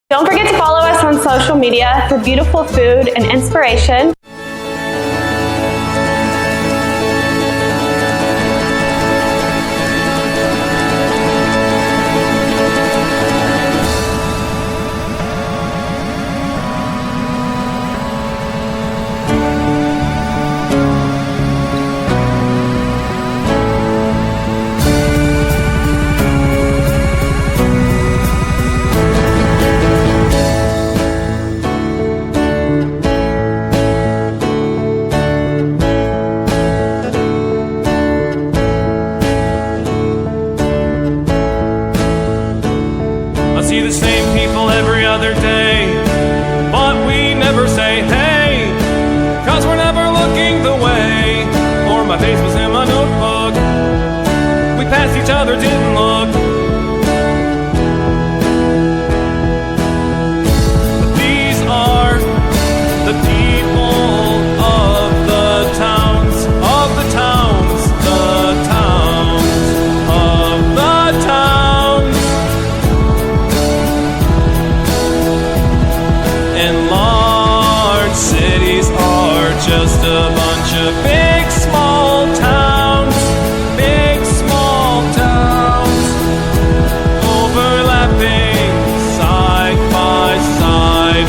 Don't forget to follow us on social media for beautiful food and inspiration. See the same people every other day, but we never say hey, cause we're never looking the way, or my face was in my notebook, we passed each other, didn't look. But these are the people of the towns, of the towns, the towns, of the towns. And large cities are just a bunch of big small towns, big small towns, overlapping side by side,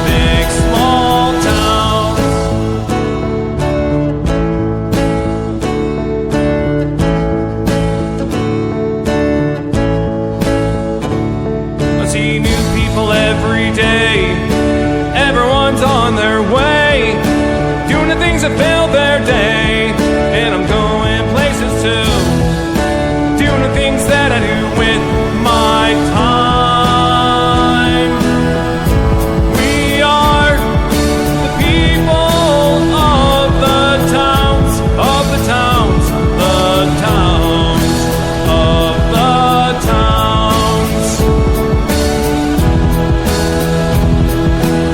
big small towns. I see new people every day. Everyone's on their way, doing the things that fill their day, and I'm going places too, doing the things that I do with my time. We are the people of the towns, of the towns, the towns, of the towns.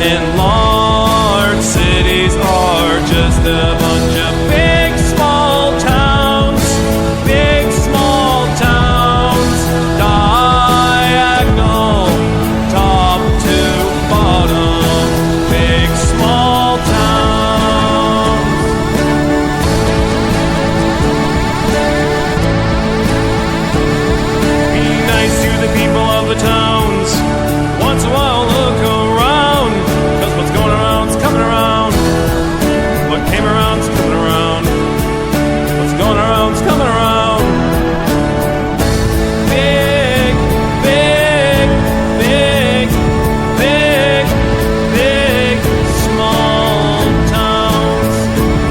And large cities are just a bunch of big small towns, big small towns, diagonal, top to bottom, big small towns. Be nice to the people of the towns, once in a while look around, cause what's going around's coming around. What came around's coming around. What's going around's coming around. Big, big, big, big, big, small towns.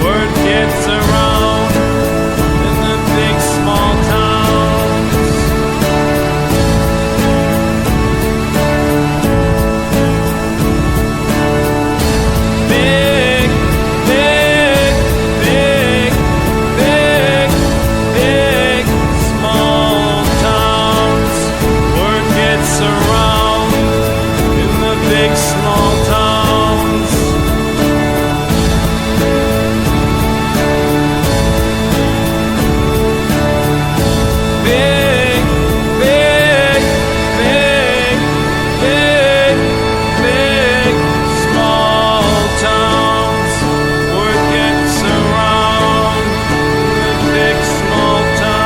Word gets around in the big small towns. Big, big, big, big, big, small towns. Word gets around in the big small towns. Big, big, big, big, big, small towns. Word gets around in the big small towns.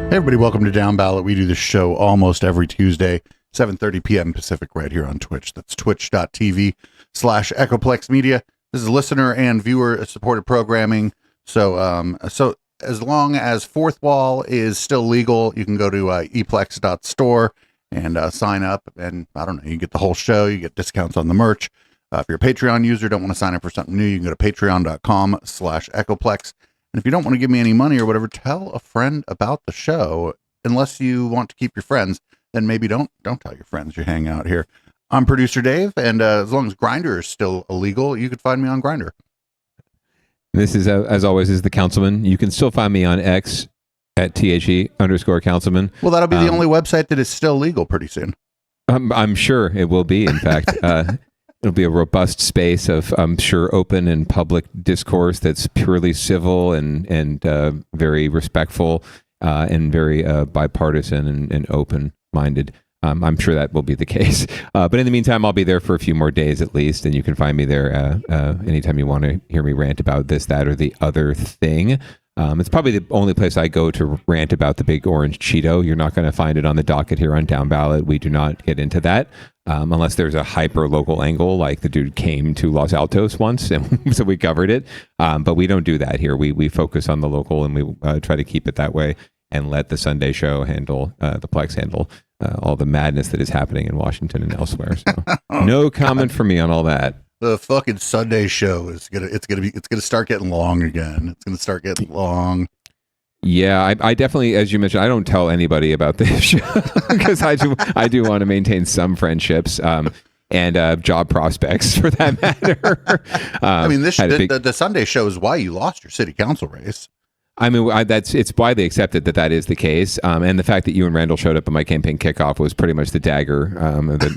Hey everybody, welcome to Downballot. We do this show almost every Tuesday, 7:30 p.m. Pacific, right here on Twitch. That's twitch.tv/Echoplex Media. This is listener and viewer supported programming. So as long as Fourth Wall is still legal, you can go to eplex.store and sign up. And I don't know, you get the whole show, you get discounts on the merch. If you're a Patreon user, don't want to sign up for something new, you can go to patreon.com/Echoplex. And if you don't want to give me any money or whatever, tell a friend about the show. Unless you want to keep your friends, then maybe don't tell your friends you hang out here. I'm producer Dave, and as long as Grindr is still illegal, you could find me on Grindr. This is, as always, is the Councilman. You can still find me on X at @THE_Councilman. Well, that'll be the only website that is still legal pretty soon. I'm sure it will be. In fact, it'll be a robust space of, I'm sure, open and public discourse that's purely civil and very respectful and very bipartisan and open. minded. I'm sure that will be the case. But in the meantime, I'll be there for a few more days at least, and you can find me there anytime you want to hear me rant about this, that, or the other thing. It's probably the only place I go to rant about the big orange Cheeto. You're not going to find it on the docket here on Downballot. We do not get into that unless there's a hyper local angle, like the dude came to Los Altos once, and so we covered it. But we don't do that here. We focus on the local, and we try to keep it that way, and let the Sunday show handle the Plex handle all the madness that is happening in Washington and elsewhere. So no comment from me on all that. The fucking Sunday show is gonna start getting long again. It's gonna start getting long. Yeah, I definitely, as you mentioned, I don't tell anybody about this show because I do want to maintain some friendships and job prospects for that matter. I mean, the Sunday show is why you lost your city council race. I mean, it's widely accepted that is the case, and the fact that you and Randall showed up at my campaign kickoff was pretty much the dagger,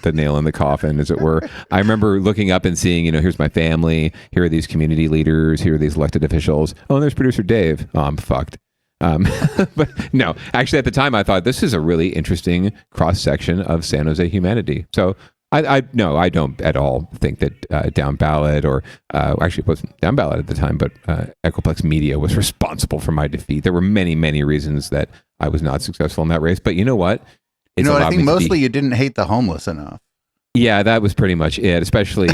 the nail in the coffin, as it were. I remember looking up and seeing, here's my family, here are these community leaders, here are these elected officials. Oh, and there's producer Dave. Oh, I'm fucked. But no, actually, at the time, I thought this is a really interesting cross section of San Jose humanity. So. I don't at all think that Downballot or actually it wasn't Downballot at the time, but Echoplex Media was responsible for my defeat. There were many, many reasons that I was not successful in that race. But you know what? I think mostly you didn't hate the homeless enough. Yeah, that was pretty much it. Especially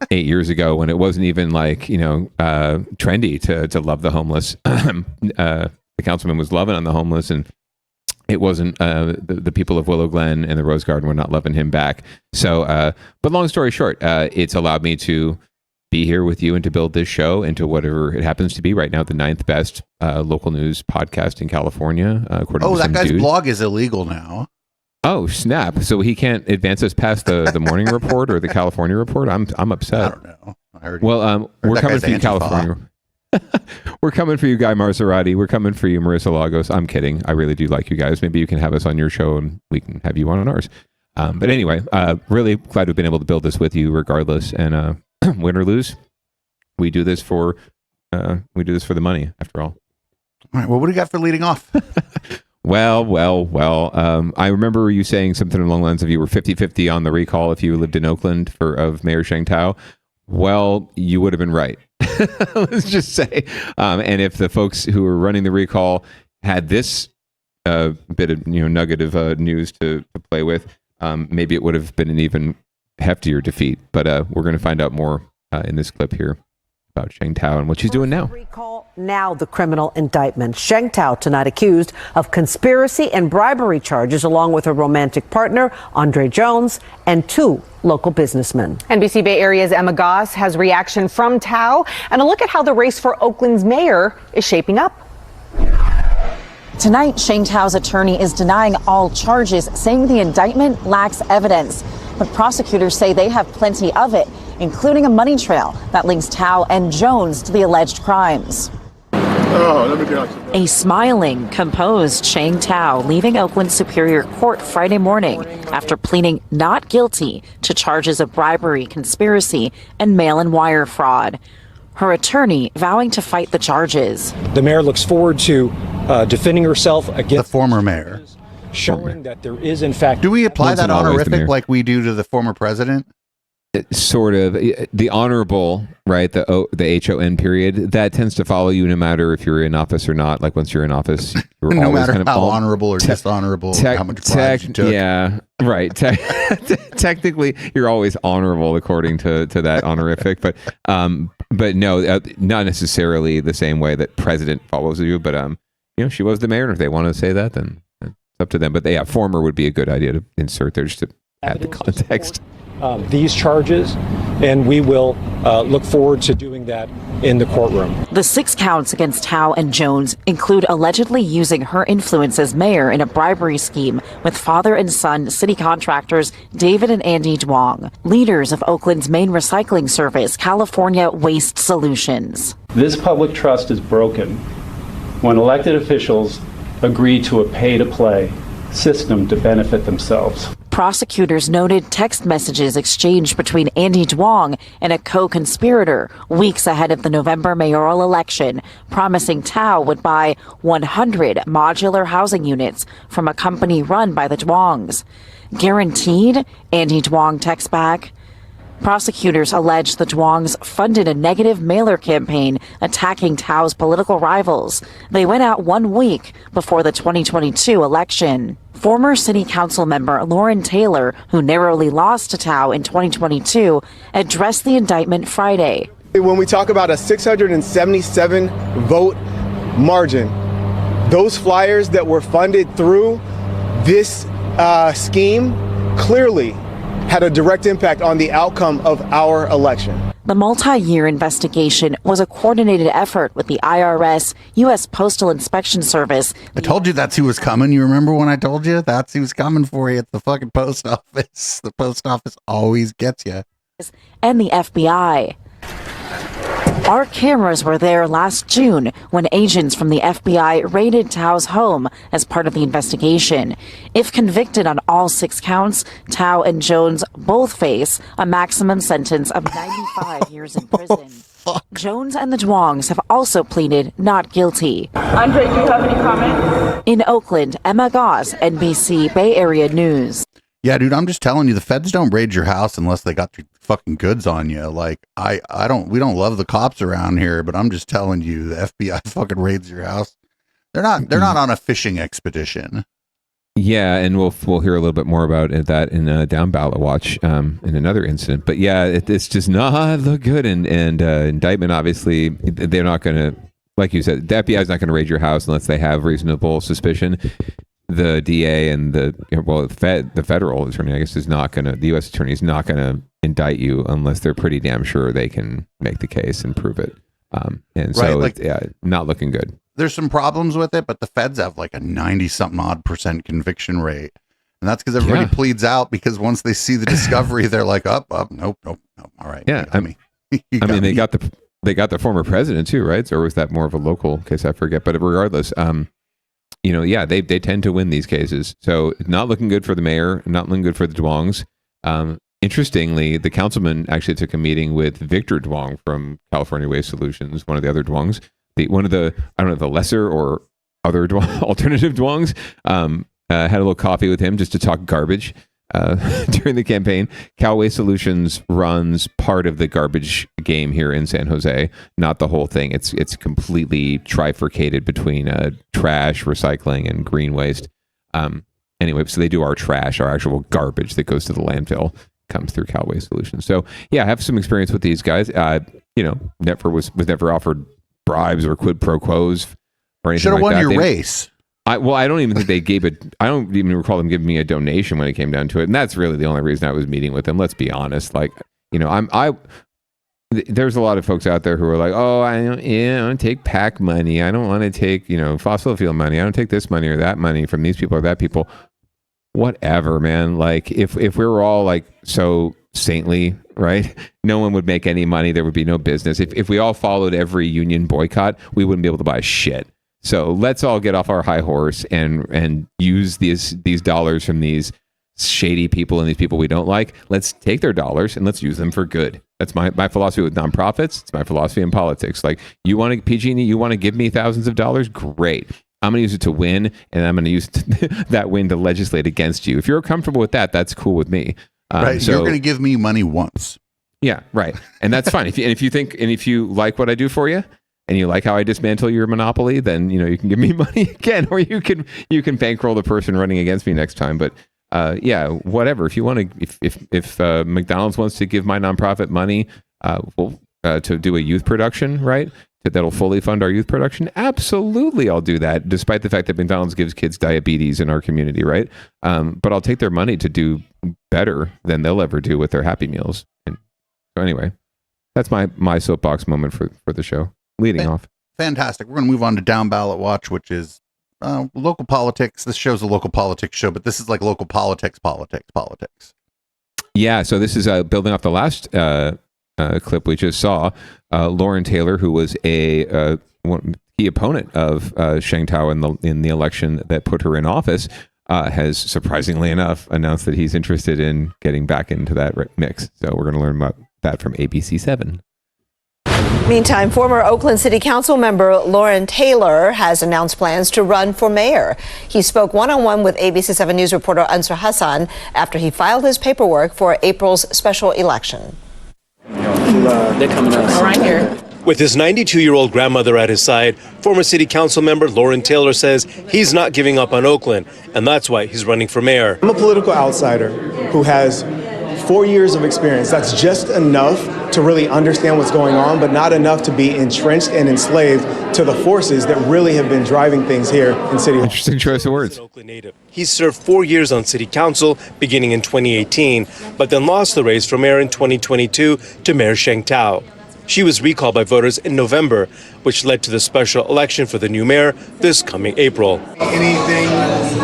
8 years ago when it wasn't even like trendy to love the homeless. The councilman was loving on the homeless, and it wasn't the people of Willow Glen and the Rose Garden were not loving him back. So, but long story short, it's allowed me to be here with you and to build this show into whatever it happens to be right now, the 9th best local news podcast in California. According to that guy's blog is illegal now. Oh, snap. So he can't advance us past the morning report or the California report? I'm upset. I don't know. We're coming for you, California. We're coming for you, Guy Marzorati. We're coming for you, Marissa Lagos. I'm kidding. I really do like you guys. Maybe you can have us on your show and we can have you on ours. But anyway, really glad we've been able to build this with you regardless. And win or lose, we do this for the money after all. All right. Well, what do you got for leading off? Well. I remember you saying something along the lines of you were 50-50 on the recall if you lived in Oakland of Mayor Sheng Thao. Well, you would have been right. Let's just say. And if the folks who were running the recall had this bit of nugget of news to play with, maybe it would have been an even heftier defeat. But we're going to find out more in this clip here about Sheng Thao and what she's doing now. Recall now the criminal indictment. Sheng Thao tonight accused of conspiracy and bribery charges along with her romantic partner, Andre Jones, and 2 local businessmen. NBC Bay Area's Emma Goss has reaction from Thao and a look at how the race for Oakland's mayor is shaping up. Tonight, Sheng Thao's attorney is denying all charges, saying the indictment lacks evidence. But prosecutors say they have plenty of it, including a money trail that links Thao and Jones to the alleged crimes. A smiling, composed Sheng Thao leaving Oakland Superior Court Friday morning after pleading not guilty to charges of bribery, conspiracy, and mail-in wire fraud. Her attorney vowing to fight the charges. The mayor looks forward to defending herself against the former mayor, showing that there is, in fact... Do we apply that honorific like we do to the former president? Sort of. The honorable, right? The HON period, that tends to follow you no matter if you're in office or not. Like once you're in office, you're no always matter kind of how honorable or dishonorable, how much pride you took. Yeah, right. Technically, you're always honorable according to that honorific, but no, not necessarily the same way that president follows you. But she was the mayor, and if they want to say that, then it's up to them. But yeah, former would be a good idea to insert there just to add the context. These charges, and we will look forward to doing that in the courtroom. The 6 counts against Thao and Jones include allegedly using her influence as mayor in a bribery scheme with father and son city contractors David and Andy Duong, leaders of Oakland's main recycling service, California Waste Solutions. This public trust is broken when elected officials agree to a pay-to-play system to benefit themselves. Prosecutors noted text messages exchanged between Andy Duong and a co-conspirator weeks ahead of the November mayoral election, promising Thao would buy 100 modular housing units from a company run by the Duongs. Guaranteed? Andy Duong texts back. Prosecutors allege the Duongs funded a negative mailer campaign attacking Thao's political rivals. They went out 1 week before the 2022 election. Former city council member Lauren Taylor, who narrowly lost to Thao in 2022, addressed the indictment Friday. When we talk about a 677 vote margin, those flyers that were funded through this scheme clearly had a direct impact on the outcome of our election. The multi-year investigation was a coordinated effort with the IRS, U.S. Postal Inspection Service. I told you that's who was coming. You remember when I told you that's who's coming for you? It's the fucking post office. The post office always gets you. And the FBI. Our cameras were there last June when agents from the FBI raided Thao's home as part of the investigation. If convicted on all 6 counts, Thao and Jones both face a maximum sentence of 95 years in prison. Jones and the Duongs have also pleaded not guilty. Andre, do you have any comments? In Oakland, Emma Goss, NBC Bay Area News. Yeah, dude, I'm just telling you, the feds don't raid your house unless they got your fucking goods on you. Like, we don't love the cops around here, but I'm just telling you, the FBI fucking raids your house. They're not on a fishing expedition. Yeah, and we'll hear a little bit more about that in a Downballot watch in another incident. But yeah, it's just not look good. And indictment, obviously, they're not going to, like you said, the FBI is not going to raid your house unless they have reasonable suspicion. The DA and the federal attorney, I guess, the U.S. attorney is not going to indict you unless they're pretty damn sure they can make the case and prove it. And so, right, not looking good. There's some problems with it, but the feds have like a 90-something odd % conviction rate. And that's because everybody pleads out, because once they see the discovery, they're like, nope. All right. Yeah. They got the former president too, right? Or was that more of a local case? I forget. But regardless, they tend to win these cases. So not looking good for the mayor, not looking good for the Duongs. Interestingly, the councilman actually took a meeting with Victor Duong from California Waste Solutions, one of the other Duongs, the lesser or other alternative Duongs, had a little coffee with him just to talk garbage during the campaign. Cal Waste Solutions runs part of the garbage game here in San Jose, not the whole thing. It's completely trifurcated between trash, recycling, and green waste. Anyway, so they do our trash, our actual garbage that goes to the landfill, comes through Cal Waste Solutions. So yeah, I have some experience with these guys. Never was never offered bribes or quid pro quos or anything. Should have like won that. your race. I don't even think they gave it. I don't even recall them giving me a donation when it came down to it. And that's really the only reason I was meeting with them. Let's be honest. There's a lot of folks out there who are like, oh, I don't take PAC money. I don't want to take, fossil fuel money. I don't take this money or that money from these people or that people. Whatever, man. Like if we were all like so saintly, right? No one would make any money. There would be no business. If we all followed every union boycott, we wouldn't be able to buy shit. So let's all get off our high horse and use these dollars from these shady people and these people we don't like. Let's take their dollars and let's use them for good. That's my philosophy with nonprofits. It's my philosophy in politics. Like, you want to, PG&E, you want to give me thousands of dollars? Great. I'm going to use it to win, and I'm going to use that win to legislate against you. If you're comfortable with that, that's cool with me. Right. So, you're going to give me money once. Yeah, right. And that's fine. If you like what I do for you, and you like how I dismantle your monopoly, then you can give me money again, or you can bankroll the person running against me next time. But whatever. If you want to, if McDonald's wants to give my nonprofit money to do a youth production, right? That'll fully fund our youth production. Absolutely, I'll do that, despite the fact that McDonald's gives kids diabetes in our community, right? But I'll take their money to do better than they'll ever do with their Happy Meals. And so anyway, that's my soapbox moment for the show. Leading off. Fantastic. We're going to move on to Down Ballot Watch, which is local politics. This show's a local politics show, but this is like local politics. Yeah, so this is building off the last clip we just saw. Lauren Taylor, who was a key opponent of Sheng Thao in the election that put her in office, has surprisingly enough announced that he's interested in getting back into that mix. So we're going to learn about that from ABC7. Meantime, former Oakland City Council member Lauren Taylor has announced plans to run for mayor. He spoke one-on-one with ABC7 News reporter Ansar Hassan after he filed his paperwork for April's special election. They're coming up right here. With his 92-year-old grandmother at his side, former City Council member Lauren Taylor says he's not giving up on Oakland, and that's why he's running for mayor. I'm a political outsider who has 4 years of experience. That's just enough to really understand what's going on, but not enough to be entrenched and enslaved to the forces that really have been driving things here in City Hall. Interesting choice of words. He served 4 years on City Council beginning in 2018, but then lost the race for mayor in 2022 to Mayor Sheng Thao. She was recalled by voters in November, which led to the special election for the new mayor this coming April. Anything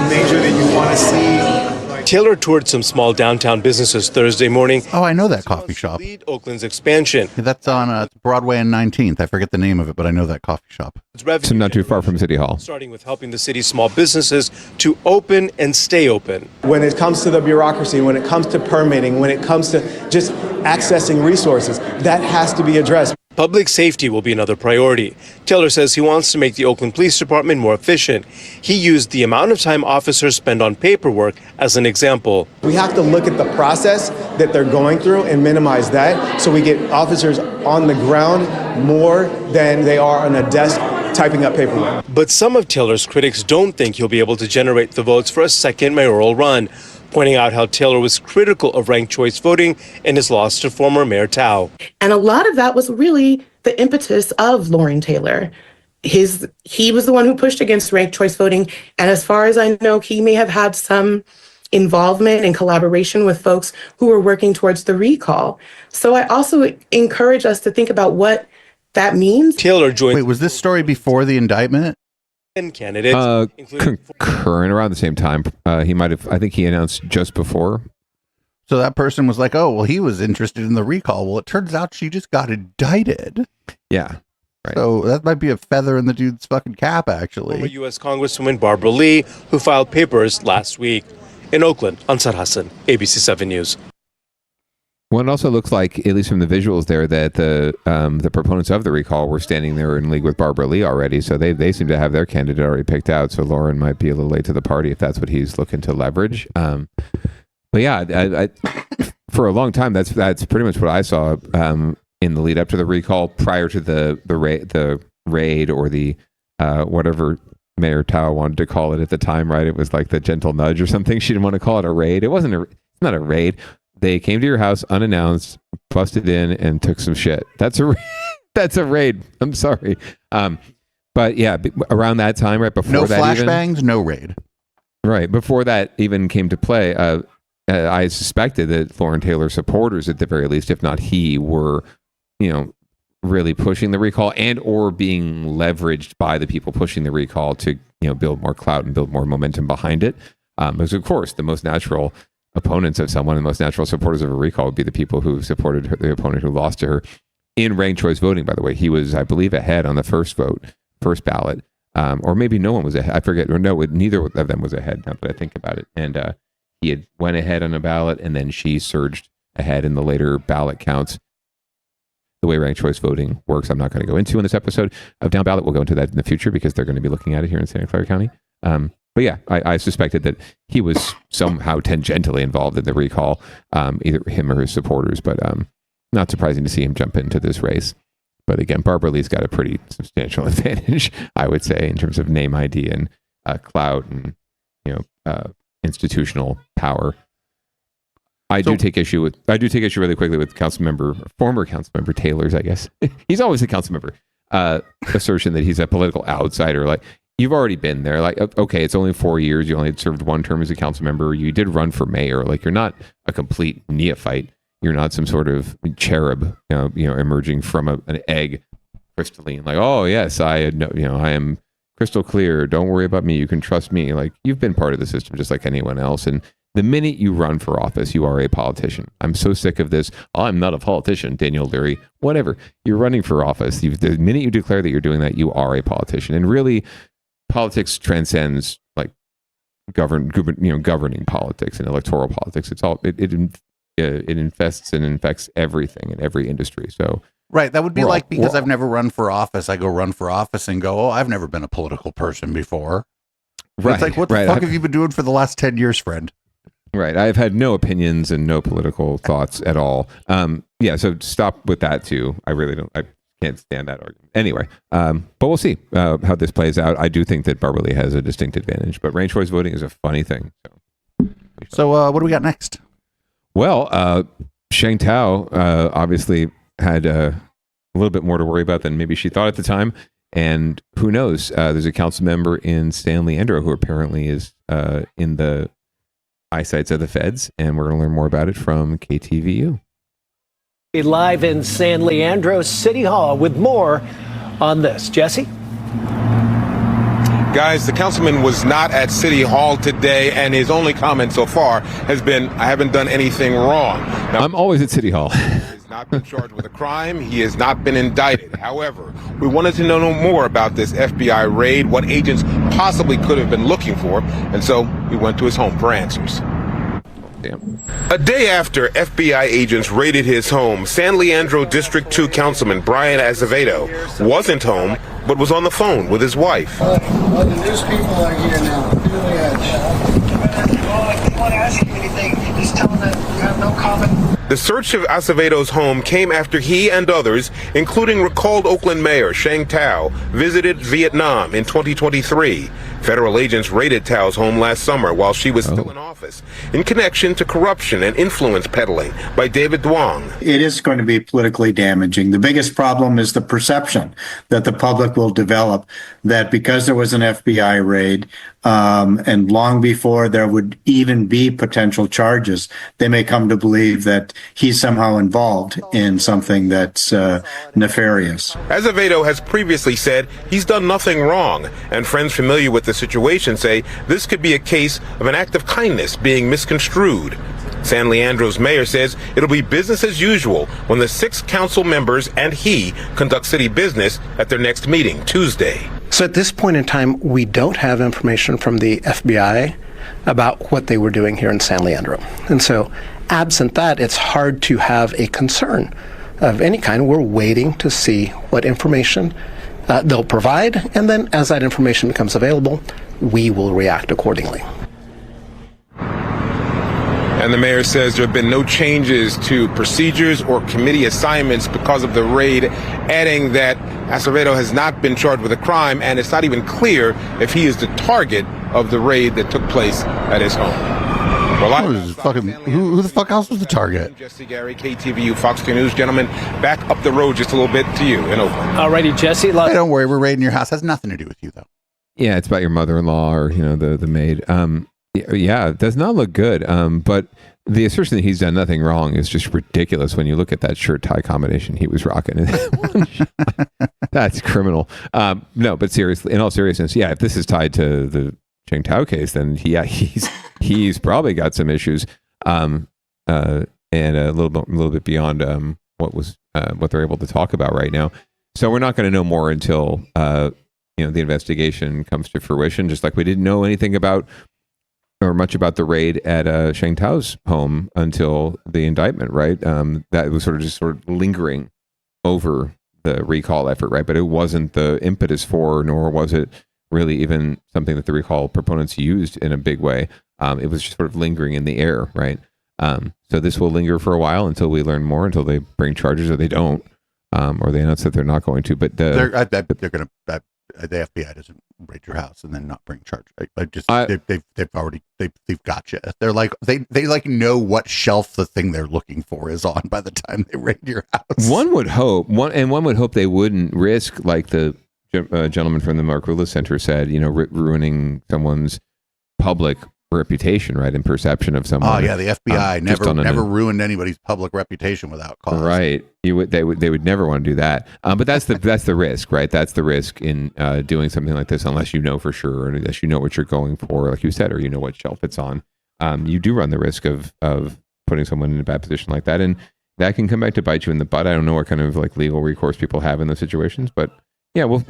major that you want to see? Taylor toured some small downtown businesses Thursday morning. Oh, I know that coffee shop. Lead Oakland's expansion. That's on Broadway and 19th. I forget the name of it, but I know that coffee shop. So not too far from City Hall. Starting with helping the city's small businesses to open and stay open. When it comes to the bureaucracy, when it comes to permitting, when it comes to just accessing resources, that has to be addressed. Public safety will be another priority. Taylor says he wants to make the Oakland Police Department more efficient. He used the amount of time officers spend on paperwork as an example. We have to look at the process that they're going through and minimize that so we get officers on the ground more than they are on a desk typing up paperwork. But some of Taylor's critics don't think he'll be able to generate the votes for a second mayoral run, pointing out how Taylor was critical of ranked choice voting in his loss to former Mayor Thao. And a lot of that was really the impetus of Lauren Taylor. He was the one who pushed against ranked choice voting. And as far as I know, he may have had some involvement and collaboration with folks who were working towards the recall. So I also encourage us to think about what that means. Taylor joined. Wait, was this story before the indictment? Candidates, concurrent around the same time. He might have, I think he announced just before. So that person was like, oh, well, he was interested in the recall. Well, it turns out she just got indicted. Yeah. Right. So that might be a feather in the dude's fucking cap, actually. Former U.S. Congresswoman Barbara Lee, who filed papers last week. In Oakland, Ansar Hassan, ABC7 News. Well, it also looks like, at least from the visuals there, that the proponents of the recall were standing there in league with Barbara Lee already. So they seem to have their candidate already picked out. So Lauren might be a little late to the party if that's what he's looking to leverage. But yeah, I, for a long time, that's pretty much what I saw in the lead up to the recall, prior to the raid or the whatever Mayor Thao wanted to call it at the time. Right? It was like the gentle nudge or something. She didn't want to call it a raid. It's not a raid. They came to your house unannounced, busted in, and took some shit. That's a raid. I'm sorry. But yeah, around that time, right before no that, flashbangs, no raid. Right before that even came to play, I suspected that Lauren Taylor supporters, at the very least, if not he, were, really pushing the recall and or being leveraged by the people pushing the recall to, build more clout and build more momentum behind it. Because of course, the most natural opponents of someone, the most natural supporters of a recall would be the people who supported the opponent who lost to her in ranked choice voting. By the way, he was, I believe, ahead on the first ballot, or maybe no one was ahead. I forget. Or no, neither of them was ahead. Now that I think about it, and he had went ahead on a ballot, and then she surged ahead in the later ballot counts. The way ranked choice voting works, I'm not going to go into in this episode of Downballot. We'll go into that in the future because they're going to be looking at it here in Santa Clara County. But yeah, I suspected that he was somehow tangentially involved in the recall, either him or his supporters, but not surprising to see him jump into this race. But again, Barbara Lee's got a pretty substantial advantage, I would say, in terms of name ID and clout and institutional power. I do take issue really quickly with former council member Taylor's, I guess. He's always a council member, assertion that he's a political outsider. Like, you've already been there. Like, okay, it's only 4 years. You only served one term as a council member. You did run for mayor. Like, you're not a complete neophyte. You're not some sort of cherub, emerging from an egg, crystalline. Like, oh yes, I am crystal clear. Don't worry about me. You can trust me. Like, you've been part of the system just like anyone else. And the minute you run for office, you are a politician. I'm so sick of this. Oh, I'm not a politician, Daniel Leary. Whatever. You're running for office. The minute you declare that you're doing that, you are a politician. And really, politics transcends like governing politics and electoral politics. It's all it infests and infects everything in every industry. So right, that would be like because I've never run for office, I go run for office and go, oh, I've never been a political person before. Right, it's like, what the fuck have you been doing for the last 10 years, friend? Right, I've had no opinions and no political thoughts at all. Yeah, so stop with that too. I really don't. I can't stand that argument. Anyway, but we'll see how this plays out. I do think that Barbara Lee has a distinct advantage, but ranked choice voting is a funny thing. So what do we got next? Well, Sheng Thao obviously had a little bit more to worry about than maybe she thought at the time. And who knows? There's a council member in San Leandro who apparently is in the eyesights of the feds, and we're going to learn more about it from KTVU. Live in San Leandro City Hall with more on this. Jesse? Guys, the councilman was not at City Hall today, and his only comment so far has been, I haven't done anything wrong. Now, I'm always at City Hall. He has not been charged with a crime. He has not been indicted. However, we wanted to know more about this FBI raid, what agents possibly could have been looking for, and so we went to his home for answers. Damn. A day after FBI agents raided his home, San Leandro District 2 Councilman Brian Azevedo wasn't home, but was on the phone with his wife. The news people are here now. If you want to ask you anything, just tell them that you have no comment. The search of Acevedo's home came after he and others, including recalled Oakland Mayor Sheng Thao, visited Vietnam in 2023. Federal agents raided Thao's home last summer while she was still in office, in connection to corruption and influence peddling by David Duong. It is going to be politically damaging. The biggest problem is the perception that the public will develop that because there was an FBI raid, and long before there would even be potential charges, they may come to believe that he's somehow involved in something that's nefarious. Azevedo has previously said he's done nothing wrong, and friends familiar with the situation say this could be a case of an act of kindness being misconstrued. San Leandro's mayor says it'll be business as usual when the 6 council members and he conduct city business at their next meeting Tuesday. So at this point in time, we don't have information from the FBI about what they were doing here in San Leandro. And so absent that, it's hard to have a concern of any kind. We're waiting to see what information they'll provide. And then as that information becomes available, we will react accordingly. And the mayor says there have been no changes to procedures or committee assignments because of the raid, adding that Azevedo has not been charged with a crime, and it's not even clear if he is the target of the raid that took place at his home. Well, who the fuck else was the target? Jesse Gary, KTVU, Fox 2 News. Gentlemen, back up the road just a little bit to you in Oakland. Alrighty, Jesse. Hey, don't worry, we're raiding your house. Has nothing to do with you, though. Yeah, it's about your mother-in-law or the maid. Yeah, it does not look good. But the assertion that he's done nothing wrong is just ridiculous when you look at that shirt-tie combination he was rocking. That's criminal. No, but seriously, in all seriousness, yeah, if this is tied to the Sheng Thao case, then he's probably got some issues, and a little bit beyond what they're able to talk about right now. So we're not going to know more until the investigation comes to fruition. Just like we didn't know anything about or much about the raid at Sheng Thao's home until the indictment, right? That was sort of lingering over the recall effort, right? But it wasn't the impetus for, nor was it really even something that the recall proponents used in a big way. It was just sort of lingering in the air, right? So this will linger for a while until we learn more, until they bring charges, or they don't, or they announce that they're not going to. But they're going to. The FBI doesn't raid your house and then not bring charges. They've got you. They're like they like know what shelf the thing they're looking for is on by the time they raid your house. One would hope they wouldn't risk, like the gentleman from the Markula Center said, ruining someone's public reputation, right, and perception of someone. Oh yeah, the FBI never ruined anybody's public reputation without cause. Right, they would never want to do that. But that's the risk, right? That's the risk in doing something like this, unless you know for sure, or unless you know what you're going for, like you said, or you know what shelf it's on. You do run the risk of putting someone in a bad position like that, and that can come back to bite you in the butt. I don't know what kind of legal recourse people have in those situations, but yeah, we'll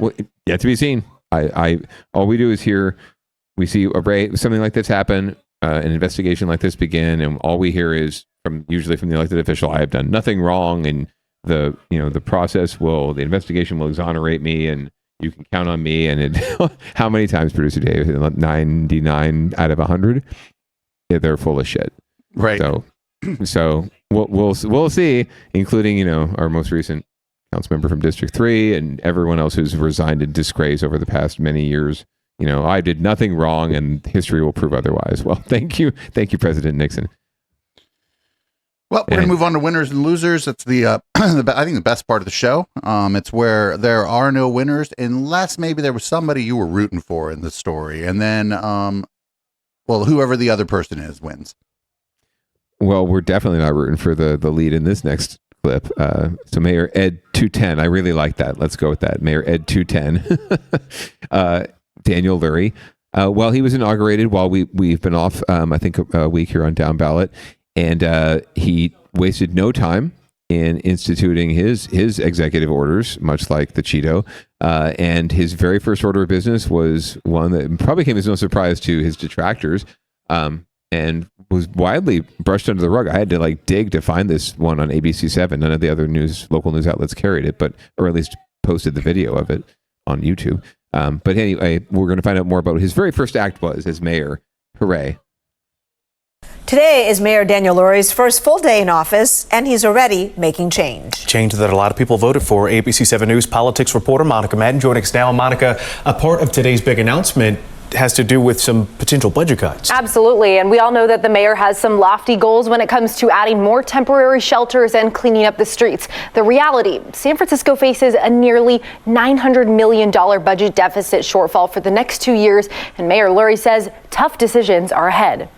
yet to be seen. All we do is hear we see something like this happen, an investigation like this begin, and all we hear is usually from the elected official, I have done nothing wrong, and the investigation will exonerate me, and you can count on me. And how many times, producer Dave? 99 out of 100. Yeah, they're full of shit. Right. So we'll see, including our most recent council member from District 3 and everyone else who's resigned in disgrace over the past many years. I did nothing wrong, and history will prove otherwise. Well, thank you, President Nixon. Well, we're going to move on to winners and losers. It's I think the best part of the show. It's where there are no winners unless maybe there was somebody you were rooting for in the story. And then, whoever the other person is wins. Well, we're definitely not rooting for the lead in this next clip. So Mayor Ed 210, I really like that. Let's go with that. Mayor Ed 210, Daniel Lurie. While he was inaugurated, while we've been off, I think a week here on Downballot, and he wasted no time in instituting his executive orders, much like the Cheeto. And his very first order of business was one that probably came as no surprise to his detractors, and was widely brushed under the rug. I had to dig to find this one on ABC7. None of the other local news outlets carried it, or at least posted the video of it on YouTube. But anyway, we're going to find out more about what his very first act was as mayor. Hooray. Today is Mayor Daniel Lurie's first full day in office, and he's already making change. Change that a lot of people voted for. ABC7 News politics reporter Monica Madden joining us now. Monica, a part of today's big announcement has to do with some potential budget cuts. Absolutely. And we all know that the mayor has some lofty goals when it comes to adding more temporary shelters and cleaning up the streets. The reality, San Francisco faces a nearly $900 million budget deficit shortfall for the next 2 years. And Mayor Lurie says tough decisions are ahead.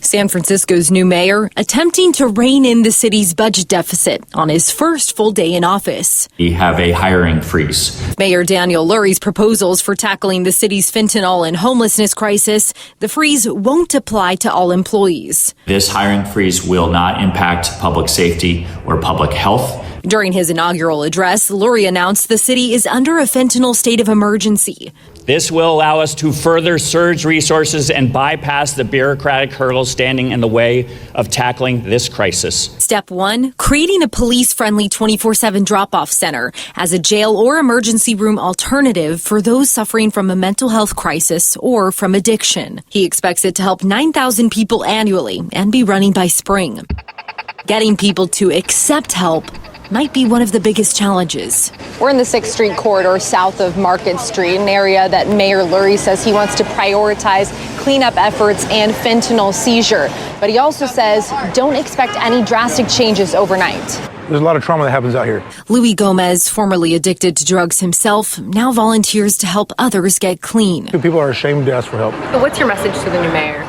San Francisco's new mayor attempting to rein in the city's budget deficit on his first full day in office. We have a hiring freeze. Mayor Daniel Lurie's proposals for tackling the city's fentanyl and homelessness crisis. The freeze won't apply to all employees. This hiring freeze will not impact public safety or public health. During his inaugural address, Lurie announced the city is under a fentanyl state of emergency. This will allow us to further surge resources and bypass the bureaucratic hurdles standing in the way of tackling this crisis. Step 1, creating a police-friendly 24/7 drop-off center as a jail or emergency room alternative for those suffering from a mental health crisis or from addiction. He expects it to help 9,000 people annually and be running by spring. Getting people to accept help might be one of the biggest challenges. We're in the 6th Street corridor south of Market Street, an area that Mayor Lurie says he wants to prioritize cleanup efforts and fentanyl seizure. But he also says don't expect any drastic changes overnight. There's a lot of trauma that happens out here. Louis Gomez, formerly addicted to drugs himself, now volunteers to help others get clean. People are ashamed to ask for help. So what's your message to the new mayor?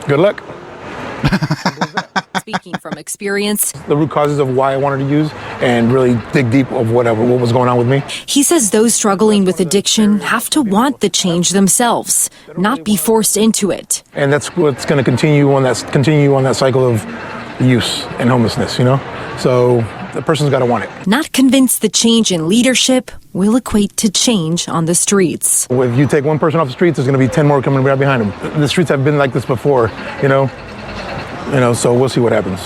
Good luck. Speaking from experience, the root causes of why I wanted to use and really dig deep of what was going on with me. He says those struggling with addiction have to want the change themselves, not be forced into it. And that's what's going to continue on that cycle of use and homelessness, So the person's got to want it. Not convinced the change in leadership will equate to change on the streets. If you take one person off the streets, there's going to be 10 more coming right behind them. The streets have been like this before, so we'll see what happens.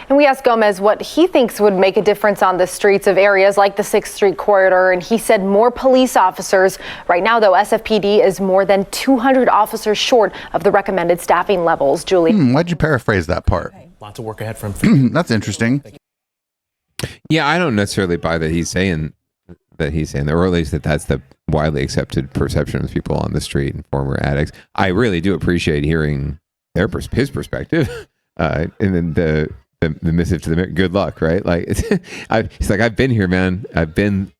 And we asked Gomez what he thinks would make a difference on the streets of areas like the 6th Street corridor, and he said more police officers. Right now, though, SFPD is more than 200 officers short of the recommended staffing levels. Julie. Why'd you paraphrase that part? Lots of work ahead for him. That's interesting. Yeah, I don't necessarily buy that he's saying that, or at least that's the widely accepted perception of people on the street and former addicts. I really do appreciate hearing his perspective, and then the missive to the mayor. Good luck, right? Like he's like, I've been here, man. I've been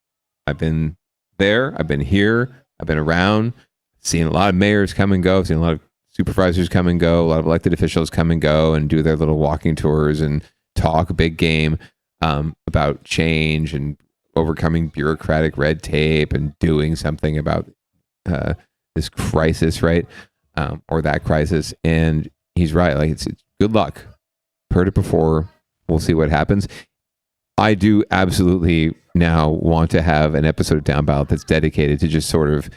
there. I've been here. I've been around. Seen a lot of mayors come and go. Seen a lot of supervisors come and go. A lot of elected officials come and go and do their little walking tours and talk a big game about change and overcoming bureaucratic red tape and doing something about this crisis, right? Or that crisis. And he's right. Like it's good luck. Heard it before. We'll see what happens. I do absolutely now want to have an episode of Downballot that's dedicated to just sort of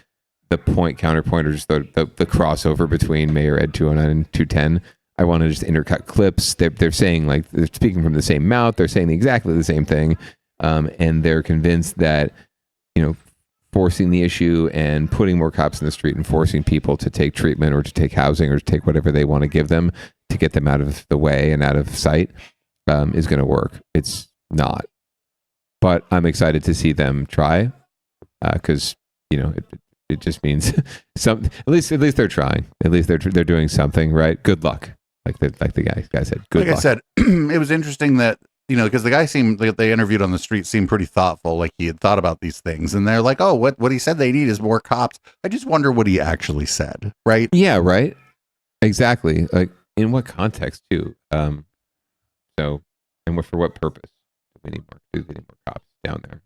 the point counterpoint or just the crossover between Mayor Ed 209 and 210. I want to just intercut clips. They're saying, like, they're speaking from the same mouth. They're saying exactly the same thing. And they're convinced that, forcing the issue and putting more cops in the street and forcing people to take treatment or to take housing or to take whatever they want to give them to get them out of the way and out of sight is going to work. It's not. But I'm excited to see them try because, it just means at least they're trying. At least they're doing something, right? Good luck. Like the guy said. Good luck. I said, it was interesting that, because the guy they interviewed on the street seemed pretty thoughtful, like he had thought about these things. And they're like, oh, what he said they need is more cops. I just wonder what he actually said, right? Yeah, right. Exactly. Like, in what context, too? And for what purpose do we need more cops down there?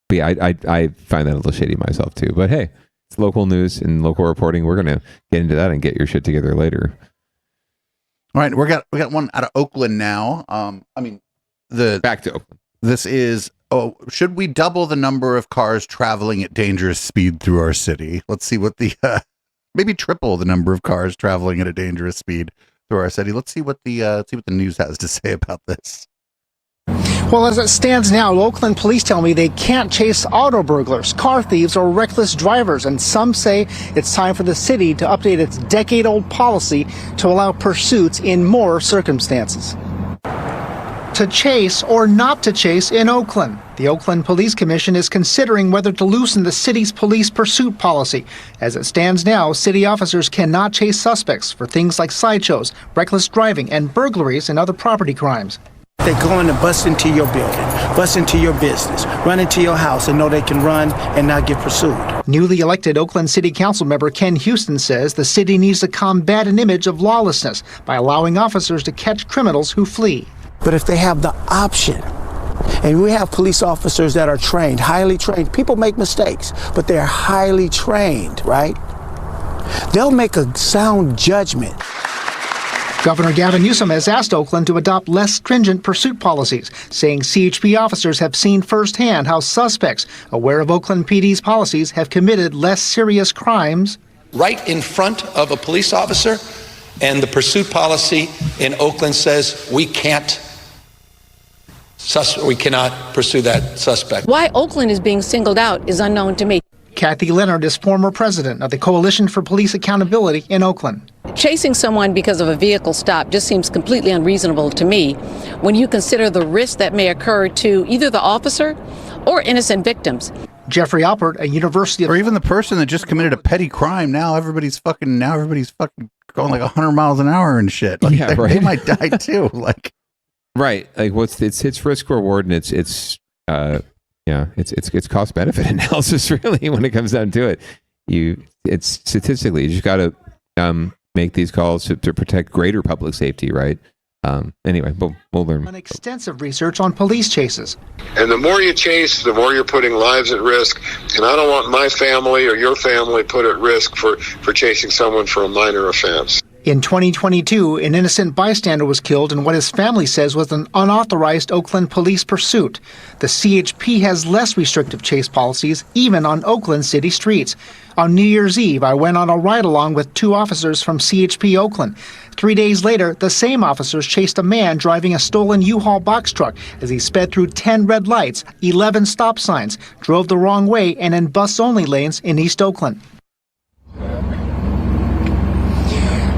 But yeah, I find that a little shady myself, too. But hey, it's local news and local reporting. We're going to get into that and get your shit together later. All right, we got one out of Oakland now. Back to Oakland. This is, should we double the number of cars traveling at dangerous speed through our city? Let's see what maybe triple the number of cars traveling at a dangerous speed through our city. Let's see what the news has to say about this. Well, as it stands now, Oakland police tell me they can't chase auto burglars, car thieves, or reckless drivers, and some say it's time for the city to update its decade-old policy to allow pursuits in more circumstances. To chase or not to chase in Oakland. The Oakland Police Commission is considering whether to loosen the city's police pursuit policy. As it stands now, city officers cannot chase suspects for things like sideshows, reckless driving, and burglaries and other property crimes. They go in and bust into your building, bust into your business, run into your house and know they can run and not get pursued. Newly elected Oakland City Council member Ken Houston says the city needs to combat an image of lawlessness by allowing officers to catch criminals who flee. But if they have the option, and we have police officers that are trained, highly trained, people make mistakes, but they're highly trained, right? They'll make a sound judgment. Governor Gavin Newsom has asked Oakland to adopt less stringent pursuit policies, saying CHP officers have seen firsthand how suspects, aware of Oakland PD's policies, have committed less serious crimes. Right in front of a police officer, and the pursuit policy in Oakland says we cannot pursue that suspect. Why Oakland is being singled out is unknown to me. Kathy Leonard is former president of the Coalition for Police Accountability in Oakland. Chasing someone because of a vehicle stop just seems completely unreasonable to me when you consider the risk that may occur to either the officer or innocent victims. Jeffrey Alpert, a university or even the person that just committed a petty crime. Now everybody's fucking going like 100 miles an hour and shit. Like, yeah, right. They might die too. Like, right. Like, it's risk reward, and it's cost benefit analysis really when it comes down to it. It's statistically you just got to make these calls to protect greater public safety, right? Anyway, we'll learn. An extensive research on police chases. And the more you chase, the more you're putting lives at risk. And I don't want my family or your family put at risk for chasing someone for a minor offense. In 2022, an innocent bystander was killed in what his family says was an unauthorized Oakland police pursuit. The CHP has less restrictive chase policies, even on Oakland city streets. On New Year's Eve, I went on a ride-along with two officers from CHP Oakland. 3 days later, the same officers chased a man driving a stolen U-Haul box truck as he sped through 10 red lights, 11 stop signs, drove the wrong way, and in bus-only lanes in East Oakland.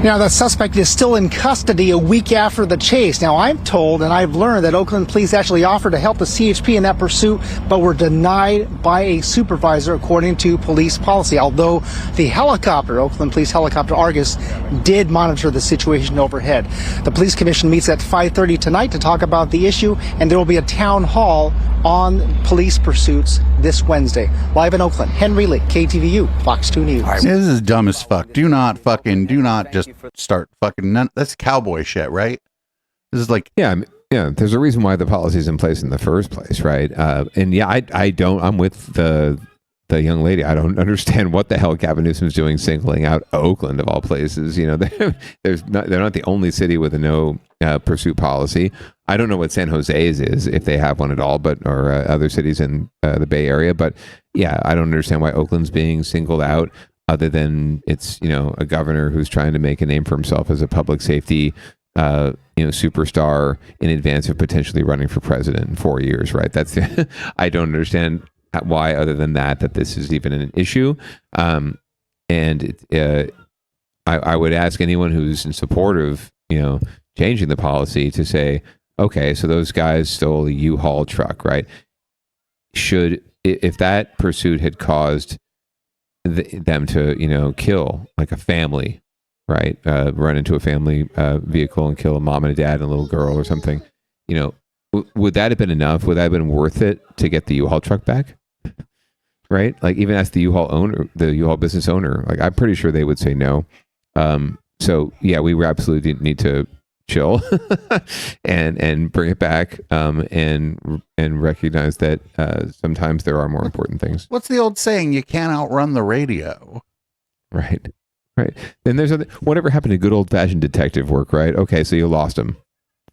Now, the suspect is still in custody a week after the chase. Now, I'm told and I've learned that Oakland police actually offered to help the CHP in that pursuit, but were denied by a supervisor, according to police policy. Although the helicopter, Oakland Police Helicopter Argus, did monitor the situation overhead. The police commission meets at 5:30 tonight to talk about the issue, and there will be a town hall on police pursuits this Wednesday. Live in Oakland, Henry Lee, KTVU, Fox 2 News. This is dumb as fuck. Do not just start fucking that's cowboy shit, right? This is like there's a reason why the policy's in place in the first place, right? And yeah, I'm with the the young lady, I don't understand what the hell Gavin Newsom's doing singling out Oakland of all places. You know, they're not the only city with a no pursuit policy. I don't know what San Jose's is, if they have one at all, or other cities in the Bay Area. But yeah, I don't understand why Oakland's being singled out, other than it's, you know, a governor who's trying to make a name for himself as a public safety superstar in advance of potentially running for president in 4 years, right? That's I don't understand why, other than that this is even an issue. I would ask anyone who's in support of, you know, changing the policy to say, okay, so those guys stole a U-Haul truck, right? If that pursuit had caused them to, you know, kill like a family, right? Run into a family vehicle and kill a mom and a dad and a little girl or something, you know, would that have been enough? Would that have been worth it to get the U-Haul truck back? Right? Like, even ask the U-Haul owner, the U-Haul business owner, like, I'm pretty sure they would say no. So yeah, we absolutely need to chill and bring it back, and recognize that sometimes there are more important things. What's the old saying? You can't outrun the radio. Right. Then there's whatever happened to good old fashioned detective work, right? Okay, so you lost them.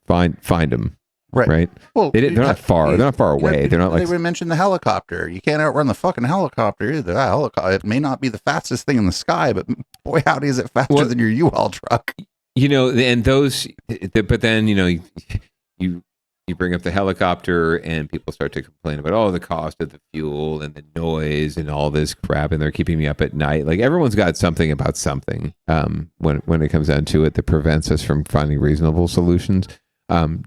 Find them. Right. Well, they're not far. They're not far away. They're not like. They mentioned the helicopter. You can't outrun the fucking helicopter either. That helicopter, it may not be the fastest thing in the sky, but boy, howdy, is it faster than your U-Haul truck? You know, and those. But then, you know, you bring up the helicopter, and people start to complain about the cost of the fuel and the noise and all this crap, and they're keeping me up at night. Like, everyone's got something about something. When it comes down to it, that prevents us from finding reasonable solutions.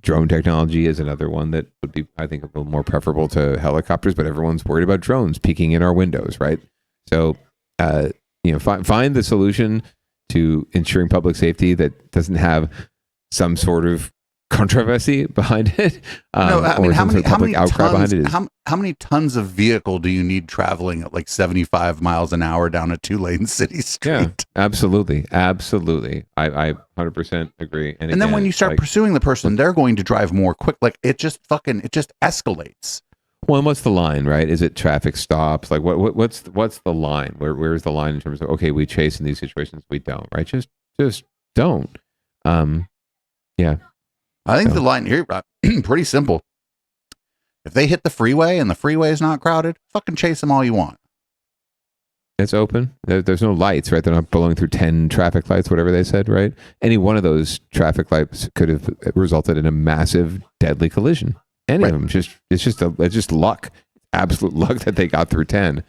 Drone technology is another one that would be, I think, a little more preferable to helicopters, but everyone's worried about drones peeking in our windows, right? So, you know, find the solution to ensuring public safety that doesn't have some sort of controversy behind it, or some sort of public outcry behind it. How many tons of vehicle do you need traveling at like 75 miles an hour down a 2-lane city street? Yeah, absolutely. I 100% agree. And then when you start pursuing the person, they're going to drive more quick. Like, it just escalates. Well, and what's the line, right? Is it traffic stops? Like, what's the line? Where's the line in terms of, okay, we chase in these situations, we don't, right? Just don't. Yeah. I think the line here, pretty simple. If they hit the freeway and the freeway is not crowded, fucking chase them all you want. It's open. There's no lights, right? They're not blowing through 10 traffic lights, whatever they said, right? Any one of those traffic lights could have resulted in a massive, deadly collision. Any of them. It's just luck, absolute luck that they got through 10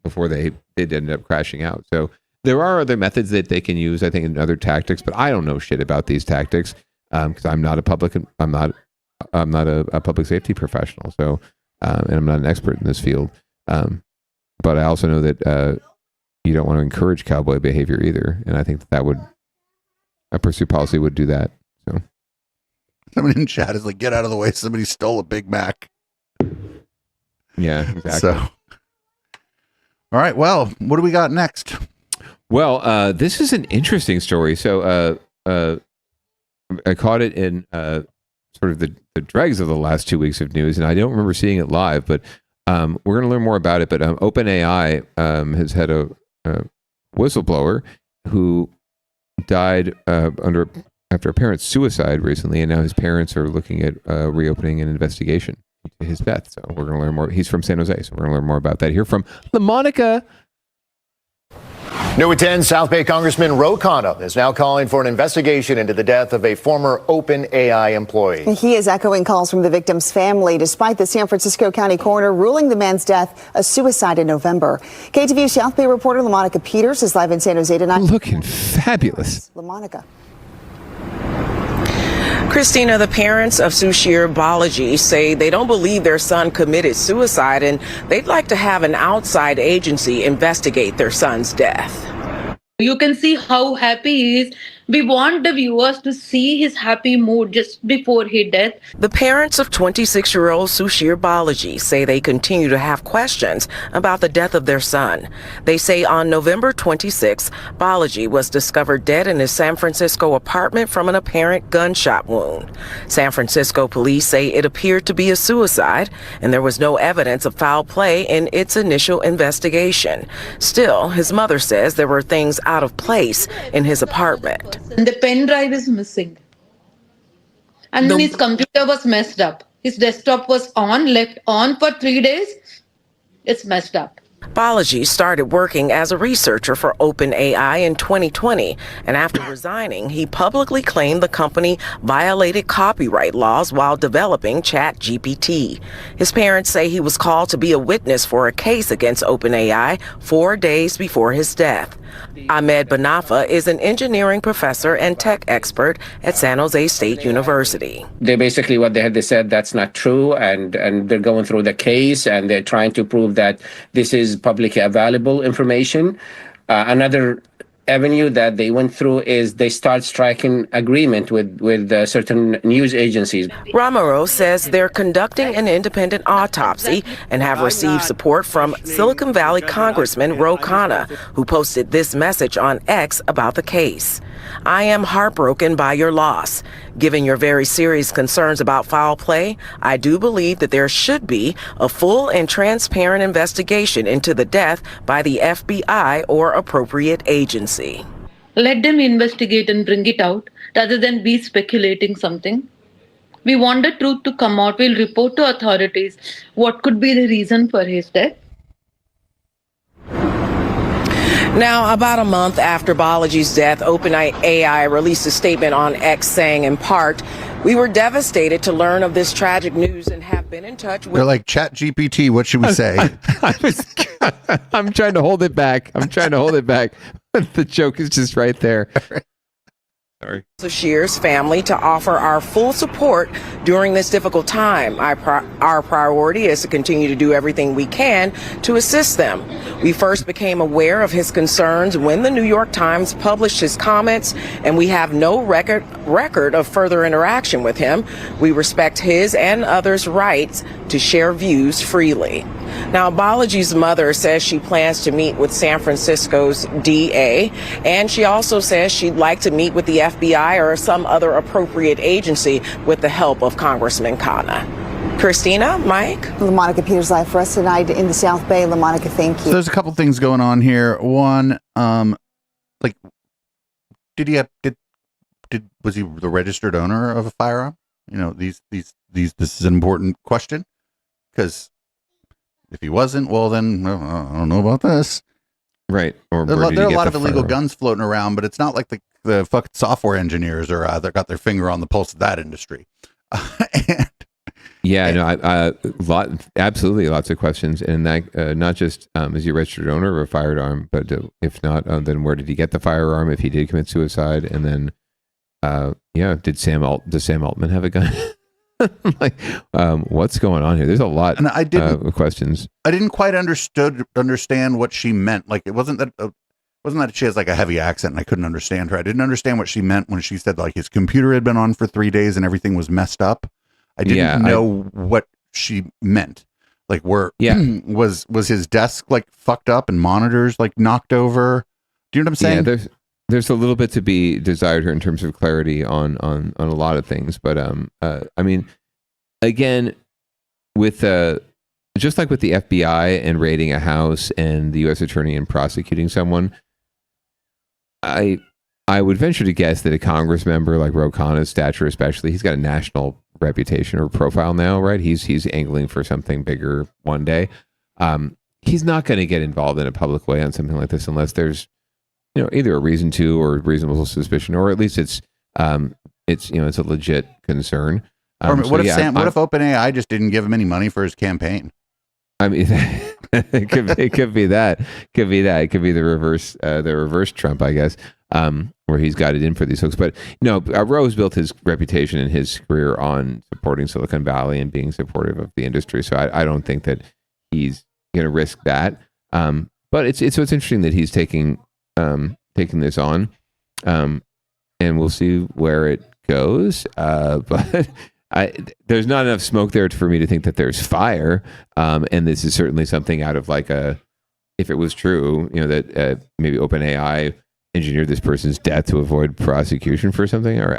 before they ended up crashing out. So there are other methods that they can use, I think, in other tactics, but I don't know shit about these tactics. Because I'm not a public safety professional, so and I'm not an expert in this field. But I also know that you don't want to encourage cowboy behavior either, and I think that a pursuit policy would do that. So somebody in chat is like, "Get out of the way! Somebody stole a Big Mac." Yeah, exactly. So, all right. Well, what do we got next? Well, this is an interesting story. So, I caught it in sort of the dregs of the last 2 weeks of news, and I don't remember seeing it live, but we're going to learn more about it. But OpenAI has had a whistleblower who died after a parent's suicide recently, and now his parents are looking at reopening an investigation into his death. So we're going to learn more. He's from San Jose, so we're going to learn more about that here from LaMonica. New at 10, South Bay Congressman Ro Khanna is now calling for an investigation into the death of a former OpenAI employee. He is echoing calls from the victim's family, despite the San Francisco County coroner ruling the man's death a suicide in November. KTVU South Bay reporter LaMonica Peters is live in San Jose tonight. Looking fabulous. LaMonica. Christina, the parents of Sushir Balaji say they don't believe their son committed suicide, and they'd like to have an outside agency investigate their son's death. You can see how happy he is We want the viewers to see his happy mood just before his death. The parents of 26-year-old Sushir Balaji say they continue to have questions about the death of their son. They say on November 26, Balaji was discovered dead in his San Francisco apartment from an apparent gunshot wound. San Francisco police say it appeared to be a suicide, and there was no evidence of foul play in its initial investigation. Still, his mother says there were things out of place in his apartment. And the pen drive is missing. And then his computer was messed up. His desktop was left on for 3 days. It's messed up. Balaji started working as a researcher for OpenAI in 2020, and after resigning, he publicly claimed the company violated copyright laws while developing ChatGPT. His parents say he was called to be a witness for a case against OpenAI 4 days before his death. Ahmed Banafa is an engineering professor and tech expert at San Jose State University. They basically what they said that's not true, and they're going through the case and they're trying to prove that this is publicly available information. Another avenue that they went through is they start striking agreement with certain news agencies. Ramaro says they're conducting an independent autopsy and have received support from Silicon Valley Congressman Ro Khanna, who posted this message on X about the case. I am heartbroken by your loss. Given your very serious concerns about foul play, I do believe that there should be a full and transparent investigation into the death by the FBI or appropriate agency. Let them investigate and bring it out rather than be speculating something. We want the truth to come out. We'll report to authorities what could be the reason for his death. Now, about a month after Balaji's death, OpenAI released a statement on X saying, in part, we were devastated to learn of this tragic news and have been in touch with... They're like, ChatGPT, what should we say? I'm trying to hold it back. The joke is just right there. Sorry. Sushir's family to offer our full support during this difficult time. Our priority is to continue to do everything we can to assist them. We first became aware of his concerns when the New York Times published his comments, and we have no record of further interaction with him. We respect his and others' rights to share views freely. Now, Balaji's mother says she plans to meet with San Francisco's DA, and she also says she'd like to meet with the FBI or some other appropriate agency with the help of Congressman Khanna. Christina, Mike? LaMonica Peters live for us tonight in the South Bay. LaMonica, thank you. So there's a couple things going on here. One, like, was he the registered owner of a firearm? You know, this is an important question, because if he wasn't, well, then I don't know about this. Right. Or there are a lot of illegal guns floating around, but it's not like the fucking software engineers are that got their finger on the pulse of that industry. Absolutely lots of questions, and that not just is he a registered owner of a firearm, but if not, then where did he get the firearm? If he did commit suicide, and then does Sam Altman have a gun? Like, what's going on here? There's a lot of questions. I didn't quite understand what she meant. Like, it wasn't that she has like a heavy accent and I couldn't understand her. I didn't understand what she meant when she said like his computer had been on for 3 days and everything was messed up. I didn't know what she meant. Like, where was his desk like fucked up and monitors like knocked over? Do you know what I'm saying? Yeah, there's a little bit to be desired here in terms of clarity on a lot of things, but I mean, again, with just like with the FBI and raiding a house and the U.S. attorney and prosecuting someone, I would venture to guess that a Congress member like Ro Khanna's stature, especially, he's got a national reputation or profile now, right? He's angling for something bigger one day. He's not going to get involved in a public way on something like this unless there's, either a reason to or reasonable suspicion, or at least it's a legit concern. What if OpenAI just didn't give him any money for his campaign? I mean, it could be that. It could be the reverse Trump, I guess, where he's got it in for these folks. But Ro's built his reputation and his career on supporting Silicon Valley and being supportive of the industry. So I don't think that he's going to risk that. But it's interesting that he's taking this on. and we'll see where it goes. But there's not enough smoke there for me to think that there's fire. And this is certainly something out of like if it was true, that maybe OpenAI engineered this person's death to avoid prosecution for something, or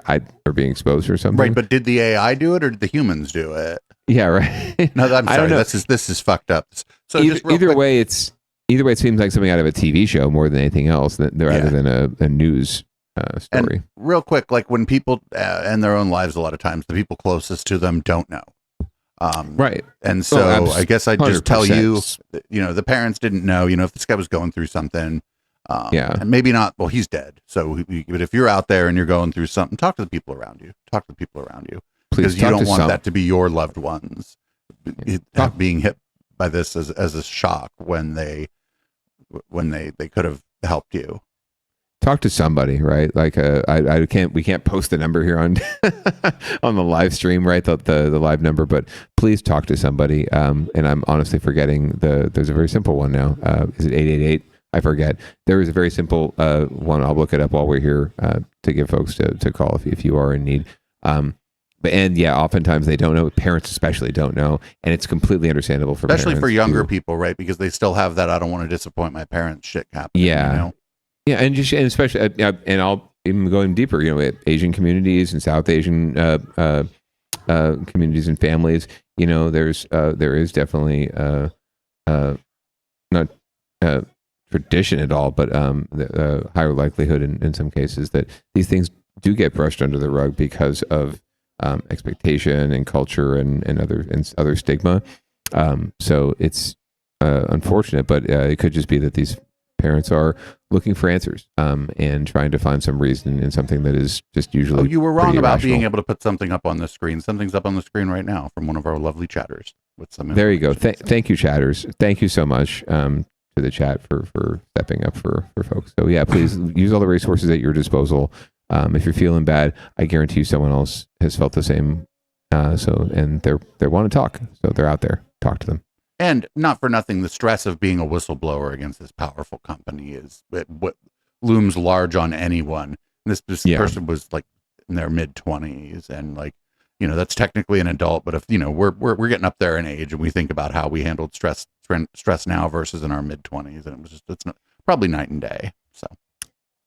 being exposed or something. Right, but did the AI do it, or did the humans do it? Yeah, right. No, I'm I don't sorry. know. This is fucked up. So either way, it seems like something out of a TV show more than anything else, rather than a news story. And real quick, like when people end their own lives, a lot of times the people closest to them don't know. Right. And so I guess I just tell you, the parents didn't know, if this guy was going through something. And maybe not. Well, he's dead. So, but if you're out there and you're going through something, talk to the people around you. Because you don't want that to be your loved ones being hit by this as a shock when they could have helped you. Talk to somebody, right? Like we can't post the number here on on the live stream, right? The live number, but please talk to somebody. And I'm honestly forgetting there's a very simple one now. Is it 888? I forget. There is a very simple one. I'll look it up while we're here to give folks to call if you are in need. Oftentimes they don't know. Parents especially don't know, and it's completely understandable especially for younger people, right? Because they still have that "I don't want to disappoint my parents" shit happening. Yeah, and especially, and I'll even go in deeper. Asian communities and South Asian communities and families. There is definitely not tradition at all, but the higher likelihood in some cases that these things do get brushed under the rug because of expectation and culture and other stigma. So it's unfortunate, but it could just be that these parents are looking for answers and trying to find some reason in something that is just usually. Oh, you were wrong about being able to put something up on the screen. Something's up on the screen right now from one of our lovely chatters with some. There you go. Thank you, chatters. Thank you so much to the chat for stepping up for folks. So yeah, please use all the resources at your disposal. If you're feeling bad, I guarantee you someone else has felt the same. And they want to talk, so they're out there. Talk to them. And not for nothing, the stress of being a whistleblower against this powerful company is what looms large on anyone. This person was like in their mid-20s, and that's technically an adult. But if we're getting up there in age, and we think about how we handled stress now versus in our mid-20s, and it's probably night and day. So.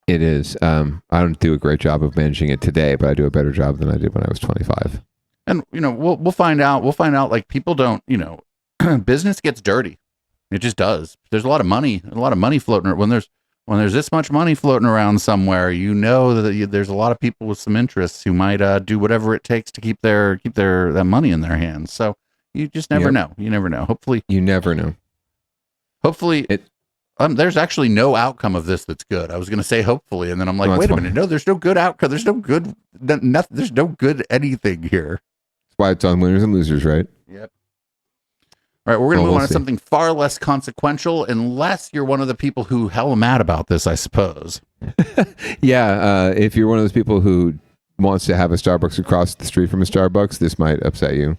It is. I don't do a great job of managing it today, but I do a better job than I did when I was 25. And we'll find out. We'll find out. Like, people don't. Business gets dirty. It just does. There's a lot of money. Floating around. When there's this much money floating around somewhere, that there's a lot of people with some interests who might do whatever it takes to keep that money in their hands. So you just never know. You never know. Hopefully, you never know. Hopefully, there's actually no outcome of this that's good. I was going to say hopefully, and then I'm like, wait a minute. No, there's no good outcome. There's no good. There's no good anything here. That's why it's on winners and losers, right? Yep. All right, we're going to move on to something far less consequential, unless you're one of the people who hell mad about this, I suppose. Yeah, if you're one of those people who wants to have a Starbucks across the street from a Starbucks, this might upset you.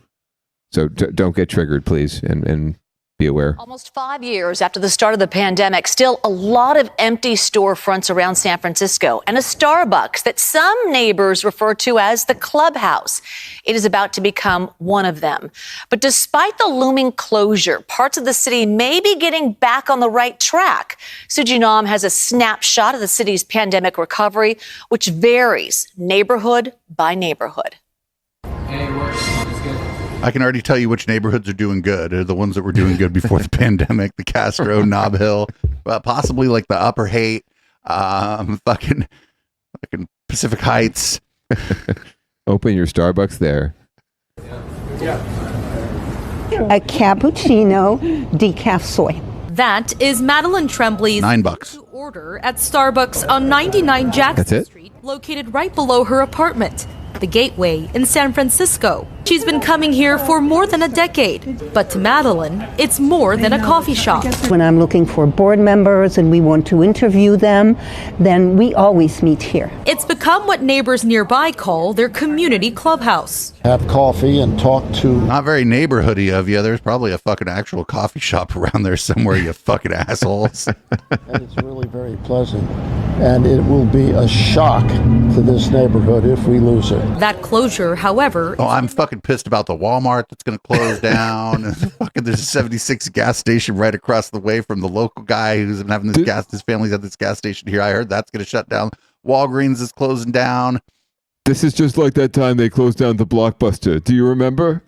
So don't get triggered, please, and be aware. Almost 5 years after the start of the pandemic, still a lot of empty storefronts around San Francisco and a Starbucks that some neighbors refer to as the clubhouse. It is about to become one of them. But despite the looming closure, parts of the city may be getting back on the right track. Suji Nam has a snapshot of the city's pandemic recovery, which varies neighborhood by neighborhood. I can already tell you which neighborhoods are doing good. They're the ones that were doing good before the pandemic. The Castro, Nob Hill, possibly like the Upper Haight, fucking Pacific Heights. Open your Starbucks there. A cappuccino, decaf soy. That is Madeline Tremblay's $9 order at Starbucks on 99 Jackson Street, located right below her apartment. The Gateway in San Francisco. She's been coming here for more than a decade, but to Madeline, it's more than a coffee shop. When I'm looking for board members and we want to interview them, then we always meet here. It's become what neighbors nearby call their community clubhouse. Have coffee and talk to... Not very neighborhoody of you. There's probably a fucking actual coffee shop around there somewhere, you fucking assholes. And it's really very pleasant. And it will be a shock to this neighborhood if we lose it. That closure, however... Oh, I'm fucking pissed about the Walmart that's going to close down. And fucking there's a 76 gas station right across the way from the local guy who's been having his family's at this gas station here. I heard that's going to shut down. Walgreens is closing down. This is just like that time they closed down the Blockbuster. Do you remember?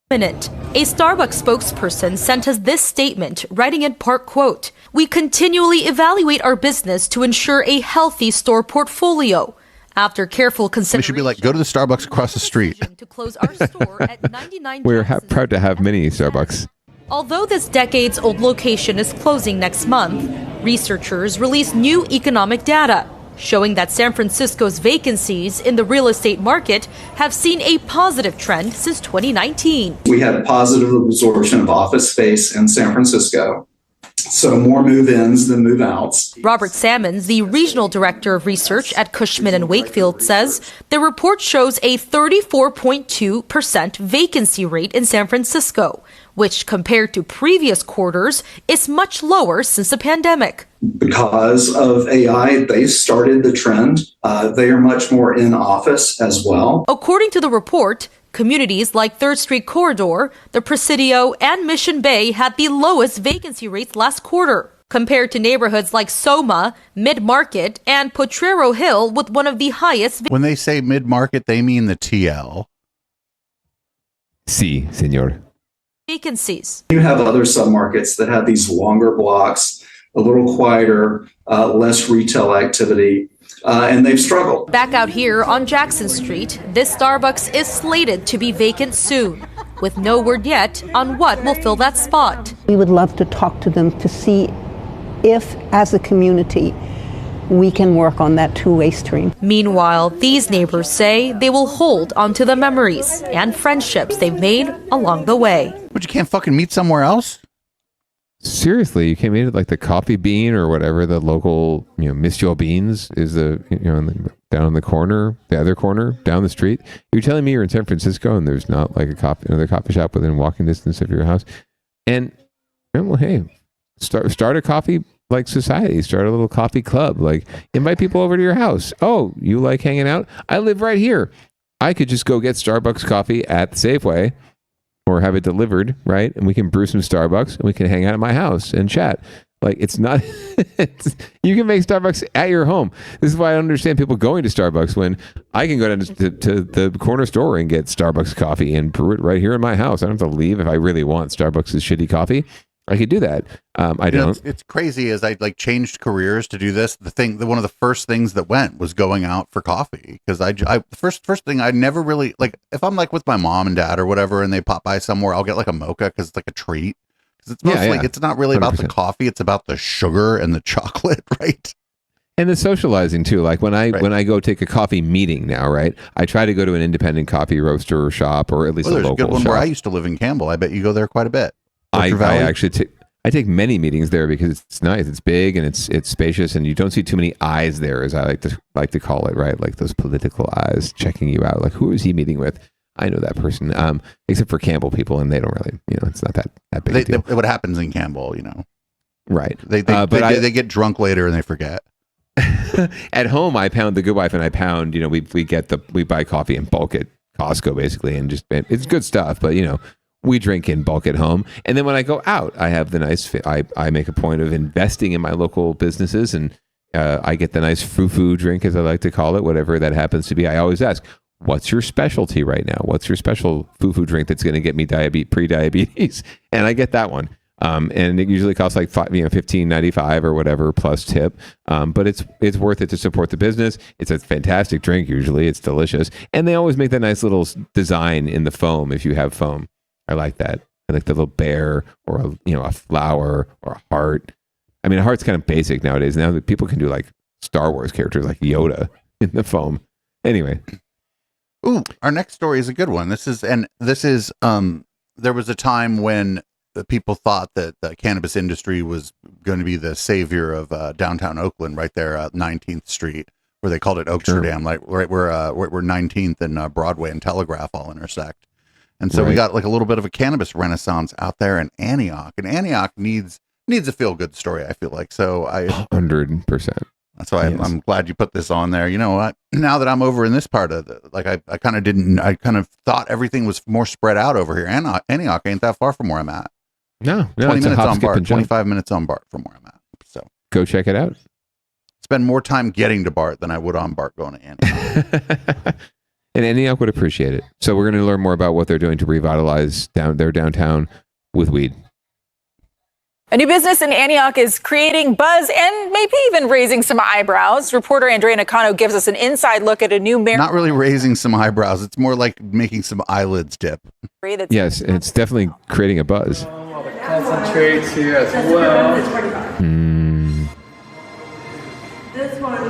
Minute. A Starbucks spokesperson sent us this statement, writing in part, quote, "We continually evaluate our business to ensure a healthy store portfolio. After careful consideration, We should be like, go to the Starbucks across the street. to close our store at 99 We're proud to have many Starbucks. Although this decades-old location is closing next month, researchers released new economic data showing that San Francisco's vacancies in the real estate market have seen a positive trend since 2019. We had positive absorption of office space in San Francisco, so more move-ins than move-outs. Robert Sammons, the regional director of research at Cushman & Wakefield, says the report shows a 34.2% vacancy rate in San Francisco, which compared to previous quarters is much lower since the pandemic. Because of AI, they started the trend. They are much more in office as well. According to the report, communities like 3rd Street Corridor, the Presidio, and Mission Bay had the lowest vacancy rates last quarter, compared to neighborhoods like Soma, Mid-Market, and Potrero Hill with one of the highest. When they say mid-market, they mean the TL. Sí, señor. Vacancies. You have other submarkets that have these longer blocks, a little quieter, less retail activity, and they've struggled. Back out here on Jackson Street, this Starbucks is slated to be vacant soon, with no word yet on what will fill that spot. We would love to talk to them to see if, as a community, we can work on that two-way stream. Meanwhile, these neighbors say they will hold onto the memories and friendships they've made along the way. But you can't fucking meet somewhere else? Seriously, you can't meet it like the Coffee Bean or whatever the local, Miss Joe Beans is down in the corner, the other corner, down the street. You're telling me you're in San Francisco and there's not like another coffee shop within walking distance of your house? And, well, hey, start a coffee like society, start a little coffee club, like invite people over to your house. Oh, you like hanging out? I live right here. I could just go get Starbucks coffee at the Safeway or have it delivered, right? And we can brew some Starbucks and we can hang out at my house and chat. Like it's not, you can make Starbucks at your home. This is why I don't understand people going to Starbucks when I can go down to the corner store and get Starbucks coffee and brew it right here in my house. I don't have to leave if I really want Starbucks' shitty coffee. I could do that. I don't. It's crazy as I changed careers to do this. One of the first things that went was going out for coffee because the first thing I never really if I'm with my mom and dad or whatever and they pop by somewhere, I'll get a mocha because it's a treat. Because it's mostly it's not really 100%. About the coffee, it's about the sugar and the chocolate, right? And the socializing too. Like when I go take a coffee meeting now, right? I try to go to an independent coffee roaster or shop or at least a local a good one shop. Where I used to live in Campbell. I bet you go there quite a bit. I actually take many meetings there because it's nice, it's big, and it's spacious, and you don't see too many eyes there, as I like to call it, right? Like those political eyes checking you out. Like who is he meeting with? I know that person, except for Campbell people, and they don't really, it's not that big a deal. What happens in Campbell, right? They get drunk later and they forget. At home, I pound the Good Wife, and I pound. We buy coffee in bulk at Costco basically, and it's good stuff, but we drink in bulk at home. And then when I go out, I have the nice, I make a point of investing in my local businesses and I get the nice frou-frou drink, as I like to call it, whatever that happens to be. I always ask, what's your specialty right now? What's your special frou-frou drink that's going to get me pre-diabetes? And I get that one. And it usually costs like $15.95 or whatever plus tip. But it's worth it to support the business. It's a fantastic drink. Usually it's delicious. And they always make that nice little design in the foam if you have foam. I like that. I like the little bear or a flower or a heart. I mean, a heart's kind of basic nowadays. Now that people can do like Star Wars characters like Yoda in the foam. Anyway. Ooh, our next story is a good one. This is there was a time when the people thought that the cannabis industry was going to be the savior of downtown Oakland, right there at 19th Street, where they called it Oaksterdam, like right where 19th and Broadway and Telegraph all intersect. And so we got like a little bit of a cannabis renaissance out there in Antioch, and Antioch needs a feel good story, I feel like. So 100%. That's why I'm glad you put this on there. You know what? Now that I'm over in this part of I kind of thought everything was more spread out over here. Antioch ain't that far from where I'm at. No, 20 minutes on BART, 25 minutes on BART from where I'm at. So go check it out. Spend more time getting to BART than I would on BART going to Antioch. And Antioch would appreciate it. So we're going to learn more about what they're doing to revitalize their downtown with weed. A new business in Antioch is creating buzz and maybe even raising some eyebrows. Reporter Andrea Nakano gives us an inside look at a new Not really raising some eyebrows. It's more like making some eyelids dip. Yes, and it's definitely creating a buzz. Concentrates here as well.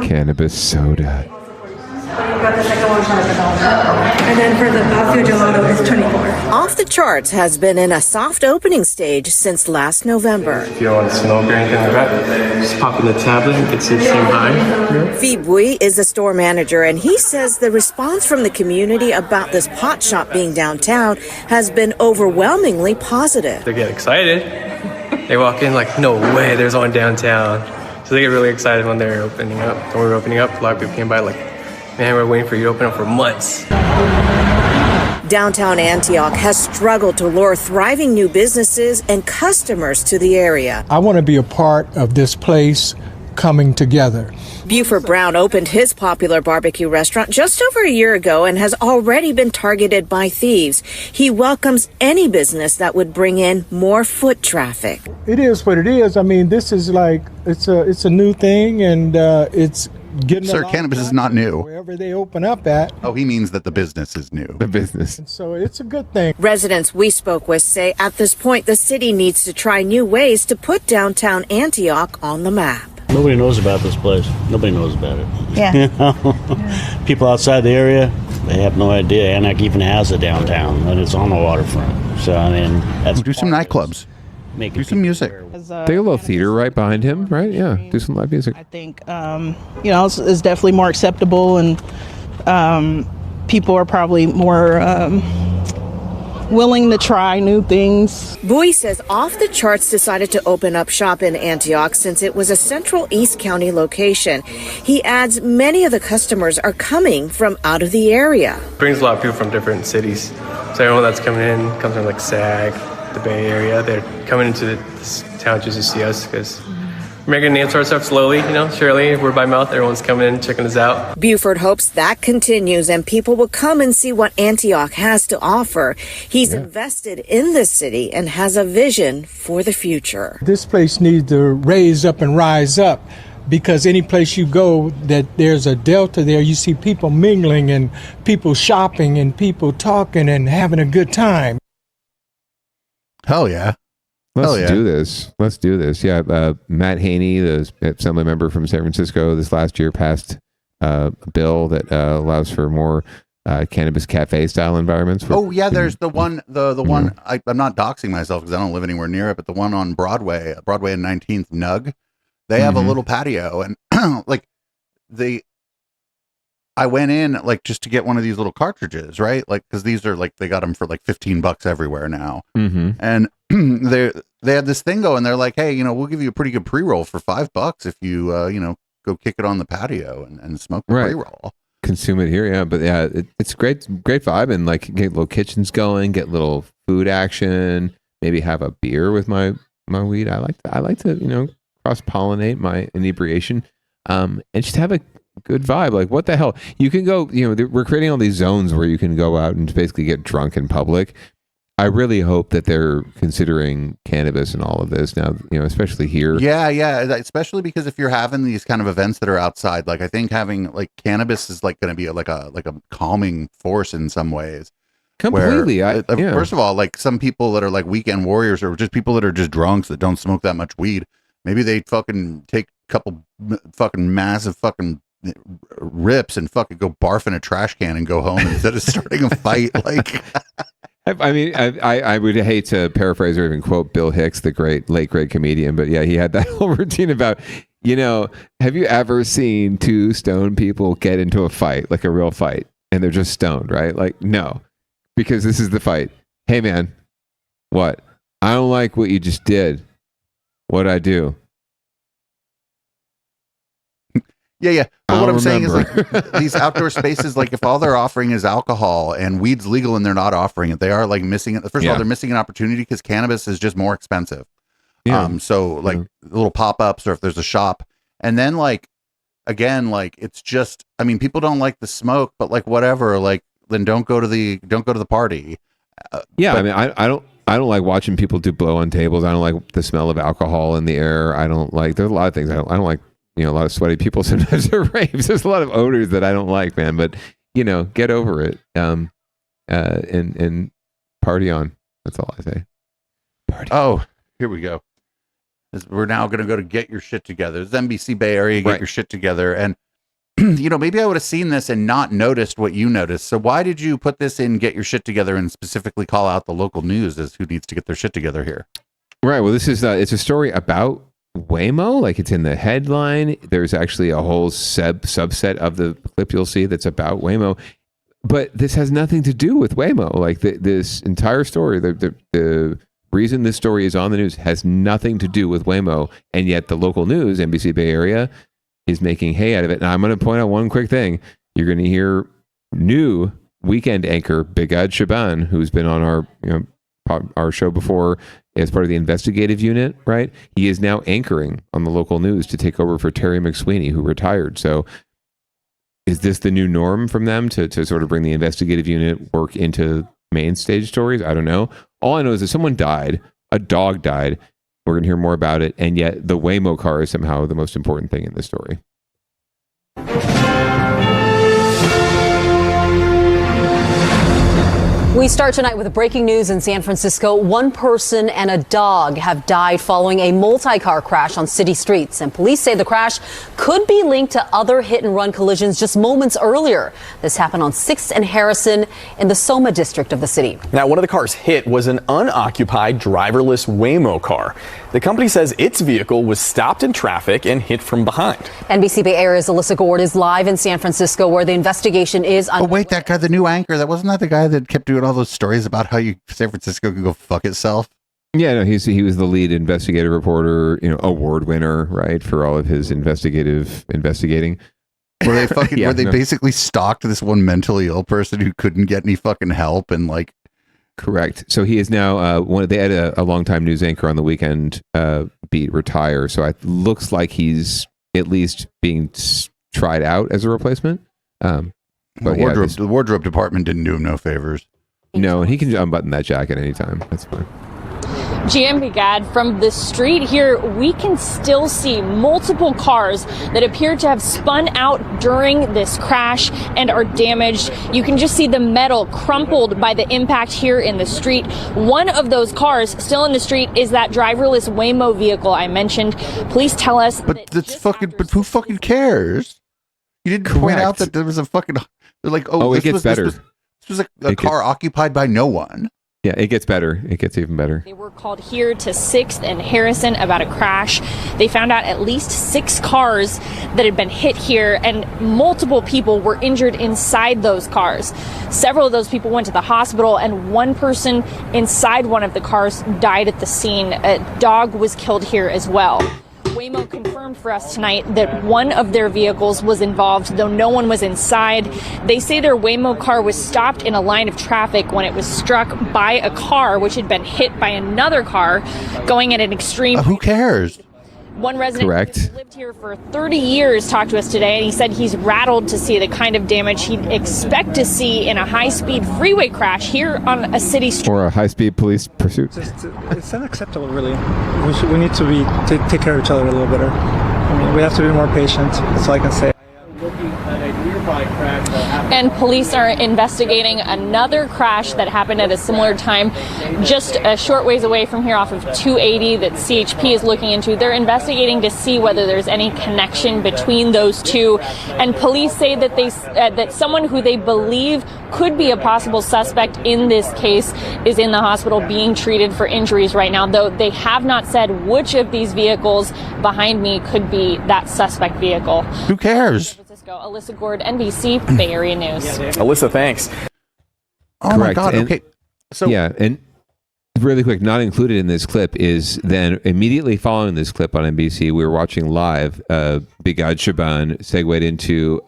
Cannabis soda. And then for the Vazio Gelato, it's 24. Off the Charts has been in a soft opening stage since last November. If you don't want to smoke or anything like that, just pop in the tablet and get to the same high. Phi Bui is the store manager, and he says the response from the community about this pot shop being downtown has been overwhelmingly positive. They get excited. They walk in like, no way, there's one downtown. So they get really excited when they're opening up. When we were opening up, a lot of people came by like, man, we're waiting for you to open up for months. Downtown Antioch has struggled to lure thriving new businesses and customers to the area. I want to be a part of this place coming together. Buford Brown opened his popular barbecue restaurant just over a year ago and has already been targeted by thieves. He welcomes any business that would bring in more foot traffic. It is what it is. I mean, this is like, it's a new thing, and it's getting Sir, cannabis is not new. Wherever they open up at. Oh, he means that the business is new. The business. So it's a good thing. Residents we spoke with say at this point the city needs to try new ways to put downtown Antioch on the map. Nobody knows about this place. Nobody knows about it. Yeah. You know? People outside the area, they have no idea Antioch even has a downtown, and it's on the waterfront. So, I mean, that's do some nightclubs. Do some music. Take a little theater right behind him, right? Yeah, do some live music. I think, it's definitely more acceptable, and people are probably more willing to try new things. Bui says Off the Charts decided to open up shop in Antioch since it was a central East County location. He adds many of the customers are coming from out of the area. Brings a lot of people from different cities. So everyone that's coming in comes from like SAG, the Bay Area. They're coming into this town just to see us because we're making names for ourselves slowly, surely. Word by mouth, everyone's coming in, checking us out. Buford hopes that continues and people will come and see what Antioch has to offer. He's invested in the city and has a vision for the future. This place needs to raise up and rise up, because any place you go that there's a delta there, you see people mingling and people shopping and people talking and having a good time. Hell yeah. Let's do this. Let's do this. Yeah. Matt Haney, the assembly member from San Francisco, this last year passed a bill that allows for more cannabis cafe style environments. There's the one, the one, I'm not doxing myself because I don't live anywhere near it, but the one on Broadway and 19th Nug, they have a little patio, and I went in just to get one of these little cartridges, right? Because these are they got them for $15 everywhere now. And they had this thing going. They're like, hey, we'll give you a pretty good pre-roll for $5 if you, go kick it on the patio and smoke the pre-roll. Consume it here. Yeah. But yeah, it's great vibe, and get little kitchens going, get little food action, maybe have a beer with my weed. I like to, cross-pollinate my inebriation, and just have a good vibe. What the hell? You can go, we're creating all these zones where you can go out and basically get drunk in public. I really hope that they're considering cannabis and all of this now, especially here. Yeah. Especially because if you're having these kind of events that are outside, I think having cannabis is going to be like a calming force in some ways. Completely. First of all, some people that are weekend warriors, or just people that are just drunks that don't smoke that much weed, maybe they fucking take a couple fucking massive fucking rips and fucking go barf in a trash can and go home instead of starting a fight. Like, I mean, I would hate to paraphrase or even quote Bill Hicks, the late great comedian, but yeah, he had that whole routine about, have you ever seen two stoned people get into a fight, like a real fight, and they're just stoned, right? Like, no, because this is the fight. Hey, man, what? I don't like what you just did. What'd I do? Yeah. But what I'm saying is, like, these outdoor spaces, like, if all they're offering is alcohol and weed's legal and they're not offering it, they are like missing it. First of all, they're missing an opportunity because cannabis is just more expensive. Yeah. So like little pop-ups, or if there's a shop, and then like, again, like, it's just, I mean, people don't like the smoke, but like, whatever, like, then don't go to the party. I mean, I don't like watching people do blow on tables. I don't like the smell of alcohol in the air. I don't like, there's a lot of things I don't like. A lot of sweaty people sometimes at raves. There's a lot of odors that I don't like, man. But get over it. And party on. That's all I say. Party. Oh, here we go. We're now going to go to Get Your Shit Together. It's NBC Bay Area, Get Your Shit Together. And, maybe I would have seen this and not noticed what you noticed. So why did you put this in Get Your Shit Together and specifically call out the local news as who needs to get their shit together here? Right. Well, this is, it's a story about Waymo. Like, it's in the headline. There's actually a whole subset of the clip you'll see that's about Waymo. But this has nothing to do with Waymo. Like, this entire story, the reason this story is on the news has nothing to do with Waymo, and yet the local news, NBC Bay Area, is making hay out of it. And I'm going to point out one quick thing. You're going to hear new weekend anchor Bigad Shaban, who's been on our show before as part of the investigative unit, right? He is now anchoring on the local news to take over for Terry McSweeney, who retired. So is this the new norm from them to sort of bring the investigative unit work into main stage stories? I don't know. All I know is that someone died, a dog died. We're going to hear more about it. And yet the Waymo car is somehow the most important thing in this story. We start tonight with breaking news in San Francisco. One person and a dog have died following a multi-car crash on city streets. And police say the crash could be linked to other hit-and-run collisions just moments earlier. This happened on 6th and Harrison in the Soma district of the city. Now, one of the cars hit was an unoccupied driverless Waymo car. The company says its vehicle was stopped in traffic and hit from behind. NBC Bay Area's Alyssa Gord is live in San Francisco, where the investigation is underway. Oh, wait, that guy, the new anchor, wasn't that the guy that kept doing all those stories about how San Francisco can go fuck itself? Yeah, no, he was the lead investigative reporter, award winner, right, for all of his investigating. Where they fucking basically stalked this one mentally ill person who couldn't get any fucking help, and like. Correct. So he is now they had a longtime news anchor on the weekend beat retire. So it looks like he's at least being tried out as a replacement. But the wardrobe department didn't do him no favors. No, and he can unbutton that jacket anytime. That's fine. GM Brigade, from the street here, we can still see multiple cars that appear to have spun out during this crash and are damaged. You can just see the metal crumpled by the impact here in the street. One of those cars still in the street is that driverless Waymo vehicle I mentioned. Police tell us but who fucking cares? You didn't point out that there was a fucking, they're like, it gets better. This was a car occupied by no one. Yeah, it gets better. It gets even better. They were called here to 6th and Harrison about a crash. They found out at least 6 cars that had been hit here, and multiple people were injured inside those cars. Several of those people went to the hospital, and one person inside one of the cars died at the scene. A dog was killed here as well. Waymo confirmed for us tonight that one of their vehicles was involved, though no one was inside. They say their Waymo car was stopped in a line of traffic when it was struck by a car which had been hit by another car going at an extreme. Who cares? One resident who lived here for 30 years talked to us today, and he said he's rattled to see the kind of damage he'd expect to see in a high-speed freeway crash here on a city street. Or a high-speed police pursuit. It's unacceptable, really. We need to take care of each other a little better. I mean, we have to be more patient. That's all I can say. Looking at a nearby And police are investigating another crash that happened at a similar time just a short ways away from here off of 280 that CHP is looking into. They're investigating to see whether there's any connection between those two. And police say that that someone who they believe could be a possible suspect in this case is in the hospital being treated for injuries right now, though they have not said which of these vehicles behind me could be that suspect vehicle. Who cares? Alyssa Gord, NBC, Bay Area News. Alyssa, thanks. Oh Correct. my God. And, okay. So yeah, and really quick, not included in this clip is then immediately following this clip on NBC, we were watching live. Bigad Shaban segued into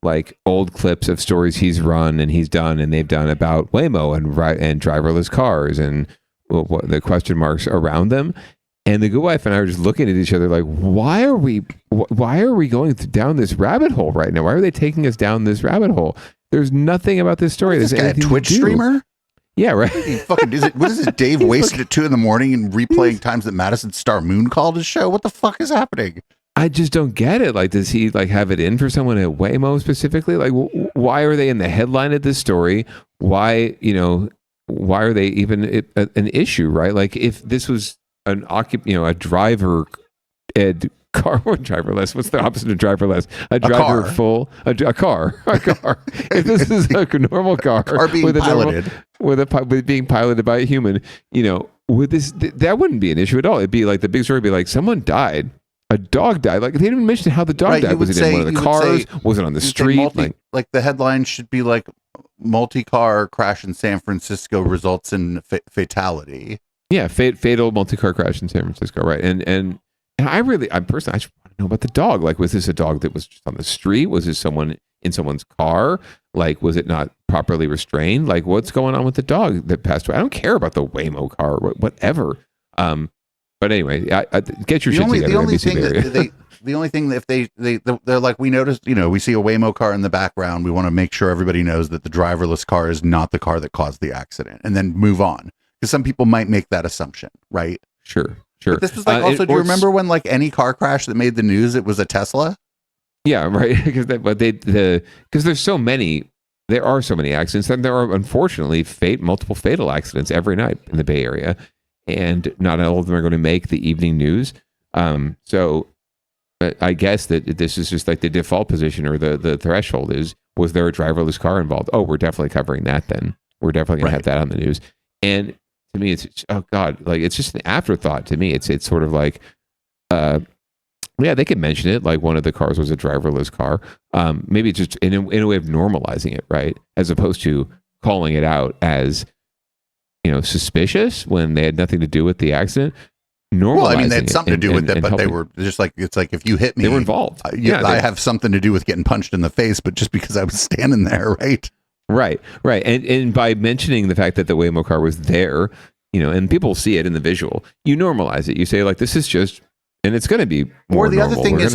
like old clips of stories he's run and he's done and they've done about Waymo and driverless cars and what the question marks around them. And the good wife and I were just looking at each other like, why are we going down this rabbit hole right now? Why are they taking us down this rabbit hole? There's nothing about this story. Is this guy a Twitch streamer? Yeah, right. What is it? Dave wasted at 2 a.m. and replaying times that Madison Star Moon called his show? What the fuck is happening? I just don't get it. Like, does he like have it in for someone at Waymo specifically? Like, why are they in the headline of this story? Why are they even an issue, right? Like, if this was a driver ed car or driverless. What's the opposite of driverless? A driver full, a car. If this is a normal car being piloted, with being piloted by a human, with this, that wouldn't be an issue at all. It'd be like the big story would be like someone died. A dog died. Like they didn't even mention how the dog died. Was it in one of the cars? Was it on the street? Like the headline should be like multi-car crash in San Francisco results in fatality. Yeah, fatal multi-car crash in San Francisco, right? And I personally, I just want to know about the dog. Like, was this a dog that was just on the street? Was this someone in someone's car? Like, was it not properly restrained? Like, what's going on with the dog that passed away? I don't care about the Waymo car, whatever. But anyway, get your shit together. The only thing that if they're like, we noticed, we see a Waymo car in the background. We want to make sure everybody knows that the driverless car is not the car that caused the accident, and then move on. Because some people might make that assumption, right? Sure. But this was like also, do you remember when like any car crash that made the news, it was a Tesla? Yeah, right. Because there's so many, there are so many accidents, and there are unfortunately multiple fatal accidents every night in the Bay Area, and not all of them are going to make the evening news. So I guess that this is just like the default position or the threshold is, was there a driverless car involved? Oh, we're definitely covering that. Then we're definitely going to have that on the news. And to me, it's oh god, like it's just an afterthought. To me, it's sort of like, yeah, they could mention it like one of the cars was a driverless car. Maybe it's just in a way of normalizing it, right? As opposed to calling it out as suspicious when they had nothing to do with the accident. Well, I mean, they had something to do with it, but they were just like, it's like if you hit me, they were involved. I have something to do with getting punched in the face, but just because I was standing there, right? Right. And by mentioning the fact that the Waymo car was there, and people see it in the visual, you normalize it. You say like, this is just, and it's going to be more. Or the normal. other thing is,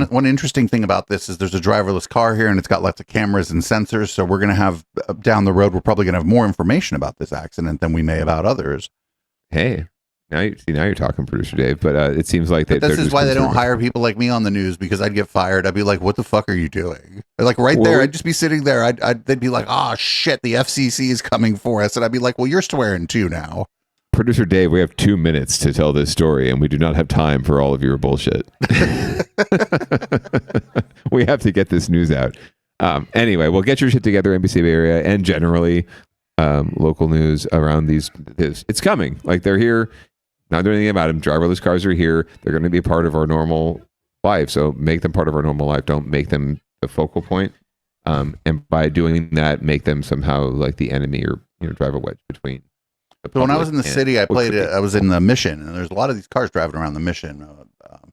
one interesting thing about this is there's a driverless car here and it's got lots of cameras and sensors. So we're going to have down the road, we're probably going to have more information about this accident than we may about others. Hey. Now you're talking, Producer Dave, but it seems like this is why they don't hire people like me on the news, because I'd get fired. I'd be like, "What the fuck are you doing?" Like there, I'd just be sitting there. They'd be like, "Oh shit, the FCC is coming for us," and I'd be like, "Well, you're swearing too now." Producer Dave, we have 2 minutes to tell this story, and we do not have time for all of your bullshit. We have to get this news out. Anyway, we'll get your shit together, NBC Bay Area, and generally local news around these. It's coming. Like they're here. Not doing anything about them. Driverless cars are here. They're going to be a part of our normal life. So make them part of our normal life. Don't make them the focal point. And by doing that, make them somehow like the enemy or drive a wedge between. So when I was in the city, I was in the Mission, and there's a lot of these cars driving around the Mission.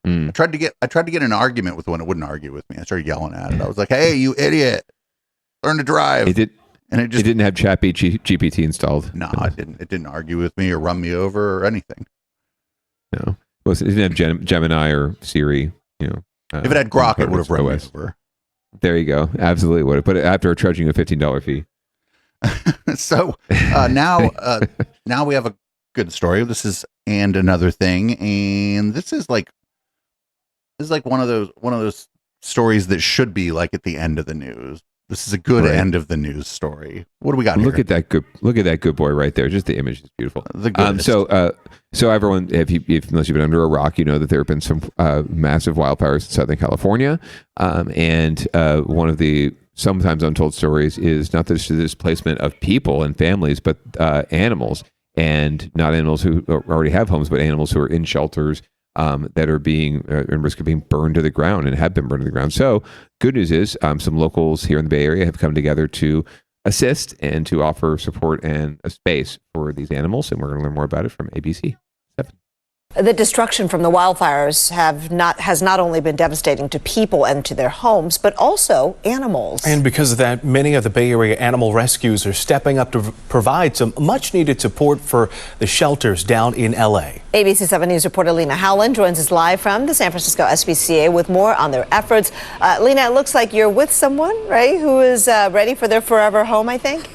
I tried to get an argument with one. It wouldn't argue with me. I started yelling at it. I was like, "Hey, you idiot! Learn to drive." It didn't have GPT installed. No, it didn't. It didn't argue with me or run me over or anything. No, it didn't have Gemini or Siri. If it had Grok, it would have run me over. There you go. Absolutely would have. But after charging a $15 fee. So now we have a good story. This is and another thing, and this is like one of those stories that should be like at the end of the news. This is a good end of the news story. What do we got here? Look at that good boy right there. Just the image is beautiful. So everyone, unless you've been under a rock, you know that there have been some massive wildfires in Southern California, and one of the sometimes untold stories is not just the displacement of people and families, but animals, and not animals who already have homes, but animals who are in shelters that are being in risk of being burned to the ground and have been burned to the ground. So good news is some locals here in the Bay Area have come together to assist and to offer support and a space for these animals. And we're going to learn more about it from ABC 7. The destruction from the wildfires has not only been devastating to people and to their homes, but also animals. And because of that, many of the Bay Area animal rescues are stepping up to provide some much needed support for the shelters down in LA. ABC 7 News reporter Lena Howland joins us live from the San Francisco SPCA with more on their efforts. Lena, it looks like you're with someone, right, who is ready for their forever home, I think?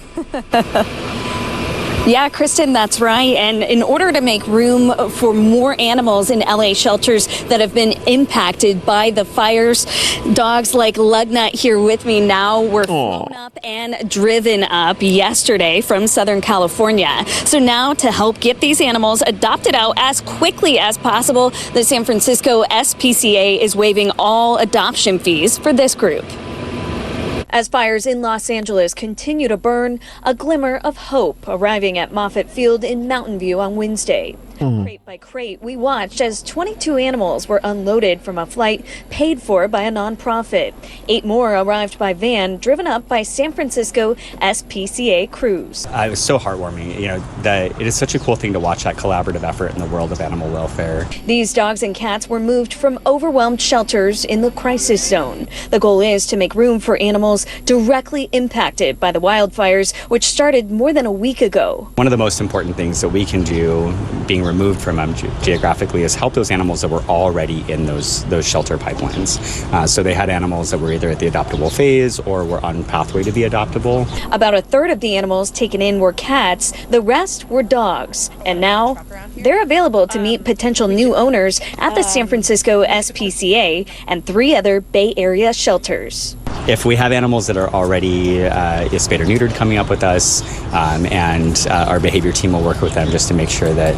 Yeah, Kristen, that's right. And in order to make room for more animals in LA shelters that have been impacted by the fires, dogs like Lugnut here with me now were flown up and driven up yesterday from Southern California. So now to help get these animals adopted out as quickly as possible, the San Francisco SPCA is waiving all adoption fees for this group. As fires in Los Angeles continue to burn, a glimmer of hope arriving at Moffett Field in Mountain View on Wednesday. Crate by crate, we watched as 22 animals were unloaded from a flight paid for by a nonprofit. 8 more arrived by van driven up by San Francisco SPCA crews. It was so heartwarming. You know, that it is such a cool thing to watch that collaborative effort in the world of animal welfare. These dogs and cats were moved from overwhelmed shelters in the crisis zone. The goal is to make room for animals directly impacted by the wildfires, which started more than a week ago. One of the most important things that we can do, being removed from them geographically, is help those animals that were already in those shelter pipelines. So they had animals that were either at the adoptable phase or were on pathway to be adoptable. About a third of the animals taken in were cats. The rest were dogs. And now they're available to meet potential new owners at the San Francisco SPCA and 3 other Bay Area shelters. If we have animals that are already spayed or neutered coming up with us, and our behavior team will work with them just to make sure that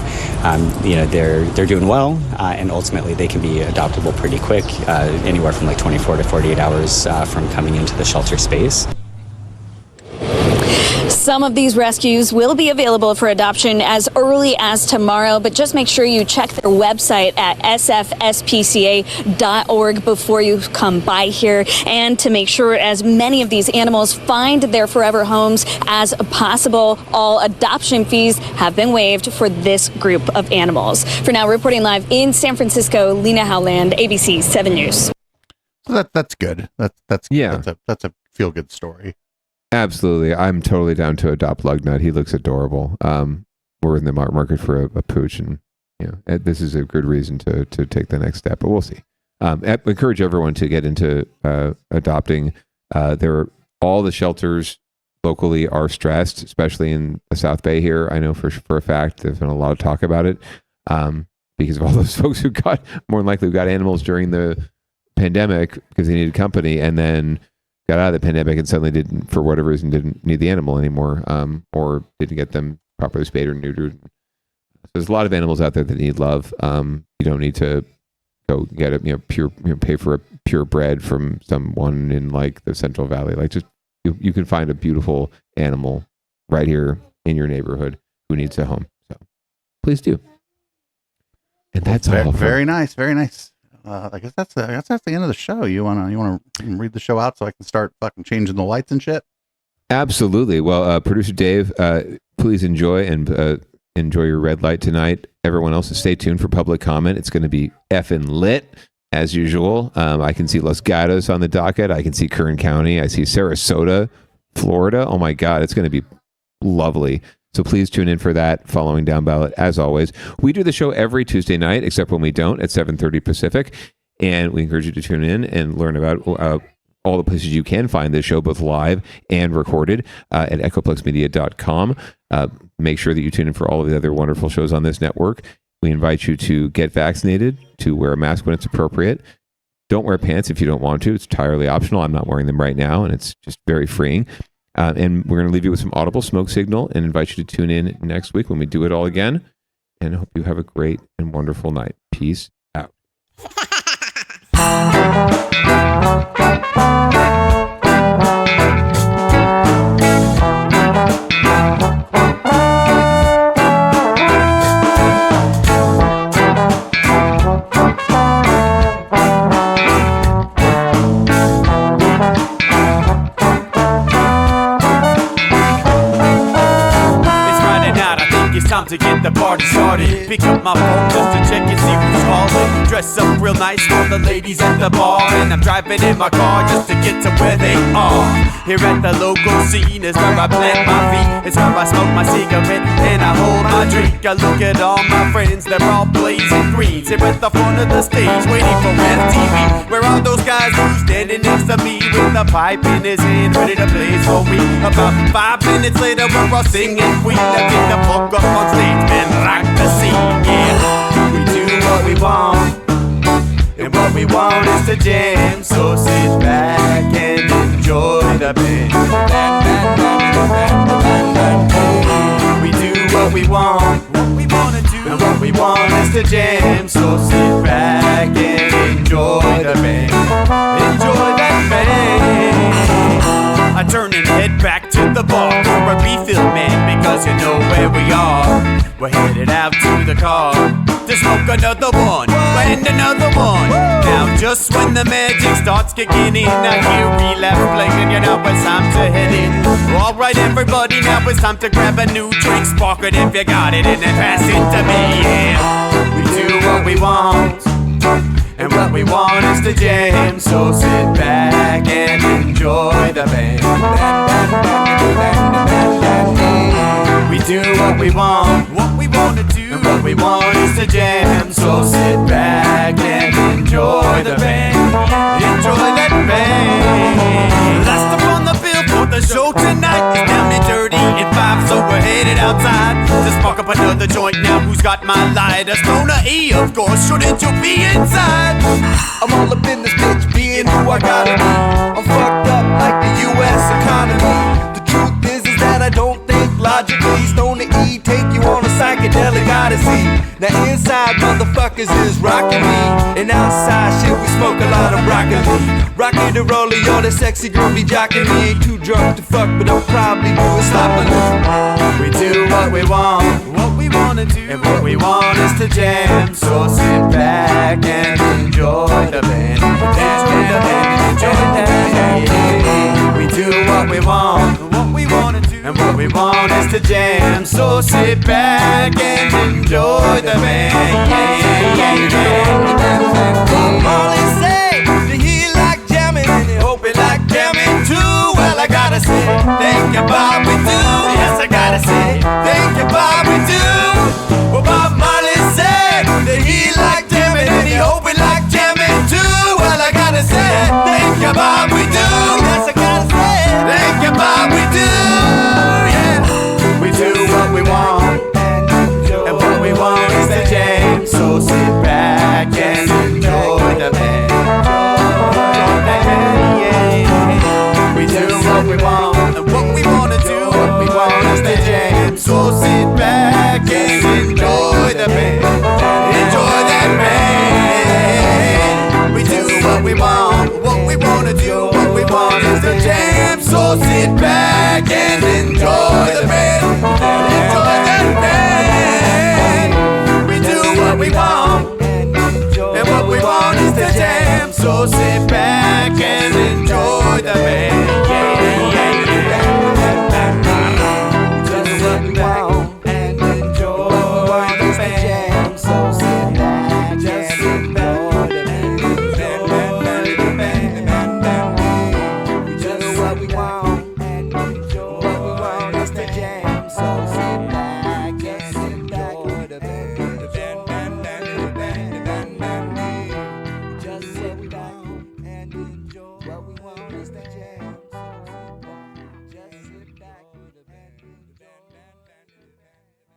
they're doing well, and ultimately they can be adoptable pretty quick, anywhere from like 24 to 48 hours from coming into the shelter space. Some of these rescues will be available for adoption as early as tomorrow, but just make sure you check their website at sfspca.org before you come by here, and to make sure as many of these animals find their forever homes as possible. All adoption fees have been waived for this group of animals. For now, reporting live in San Francisco, Lena Howland, ABC 7 News. So that's good. That's a feel good story. Absolutely. I'm totally down to adopt Lugnut. He looks adorable. We're in the market for a pooch, and this is a good reason to take the next step, but we'll see. I encourage everyone to get into adopting. All the shelters locally are stressed, especially in the South Bay here. I know for a fact there's been a lot of talk about it because of all those folks who got animals during the pandemic because they needed company, and then got out of the pandemic and suddenly didn't need the animal anymore, or didn't get them properly spayed or neutered. So there's a lot of animals out there that need love. You don't need to go get it, pay for a purebred from someone in like the Central Valley. Like you can find a beautiful animal right here in your neighborhood who needs a home. So please do. And that's all. Very nice. Very nice. I guess that's the end of the show. You wanna read the show out so I can start fucking changing the lights and shit? Absolutely. Well, producer Dave, please enjoy your red light tonight. Everyone else, stay tuned for public comment. It's going to be effing lit as usual. I can see Los Gatos on the docket. I can see Kern County. I see Sarasota, Florida. Oh my God, it's going to be lovely. So please tune in for that following Downballot. As always, we do the show every Tuesday night, except when we don't, at 7:30 Pacific. And we encourage you to tune in and learn about all the places you can find this show, both live and recorded, at echoplexmedia.com. Make sure that you tune in for all of the other wonderful shows on this network. We invite you to get vaccinated, to wear a mask when it's appropriate, Don't wear pants if you don't want to. It's entirely optional. I'm not wearing them right now, and it's just very freeing. And we're going to leave you with some audible smoke signal and invite you to tune in next week when we do it all again. And I hope you have a great and wonderful night. Peace out. Time to get the party started. Pick up my phone just to check and see who's calling. Dress up real nice for the ladies at the bar, and I'm driving in my car just to get to where they are. Here at the local scene is where I plant my feet. It's where I smoke my cigarette and I hold my drink. I look at all my friends, they're all blazing greens. Here at the front of the stage waiting for MTV. Where are those guys who's standing next to me with a pipe in his hand ready to blaze for me? About 5 minutes later we're all singing Queen. Now get the fuck up on stage, man, rock the scene, yeah. We do what we want, and what we want is to jam. So sit back and enjoy the band. We do what we want, and what we want is to jam. So sit back and enjoy the band. Enjoy that band. I turn and head back to the bar for a refill, man, because you know where we are. We're headed out to the car to smoke another one and another one. Now just when the magic starts kicking in, I hear relapse playing, you know it's time to head in. Alright everybody, now it's time to grab a new drink. Spark it if you got it and then pass it to me, yeah. We do what we want, and what we want is to jam. So sit back and enjoy the band. We do what we want to do, and what we want is to jam. So sit back and enjoy the band. Enjoy that band. Last up on the bill for the show tonight is Down and Dirty at 5, so we're headed outside to spark up another joint. Now who's got my lighter? Stoner E, of course, shouldn't you be inside? I'm all up in this bitch, being who I gotta be. I'm fucked up like the U.S. economy. The truth is that I don't think logically. Stoner E take you on a psychedelic odyssey. Now inside motherfuckers is rocking me, and outside shit we smoke a lot of broccoli. Rocky the roller, yo, that sexy girl be jocking me. Ain't too drunk to fuck, but I'll probably do it sloppily. We do what we wanna do, and what we want is to jam. So sit back and enjoy the band. Enjoy the band, enjoy the band. We do what we want to do, and what we want is to jam. So sit back and enjoy the band. Molly say that he like jamming, and he hope he like jamming too. Well, I gotta say, thank you, Bob, we do. Yes, I gotta say, thank you, Bob, we do. Well, Bob Marley said that he like jamming, and he hope we like jamming too. Well, I gotta say, thank you, Bob, we do. Yes, I gotta say, thank you, Bob, we do. Yeah, we do what we want, and what we want is to jam. So sit back and enjoy the band. We do what we want, and what we wanna do, what we want is to jam. So sit back and enjoy the band. Enjoy that band. We do what we want, what we wanna do, what we want is to jam. So sit back and enjoy the band. Enjoy that band. We do what we want, and what we want is to jam. So sit back.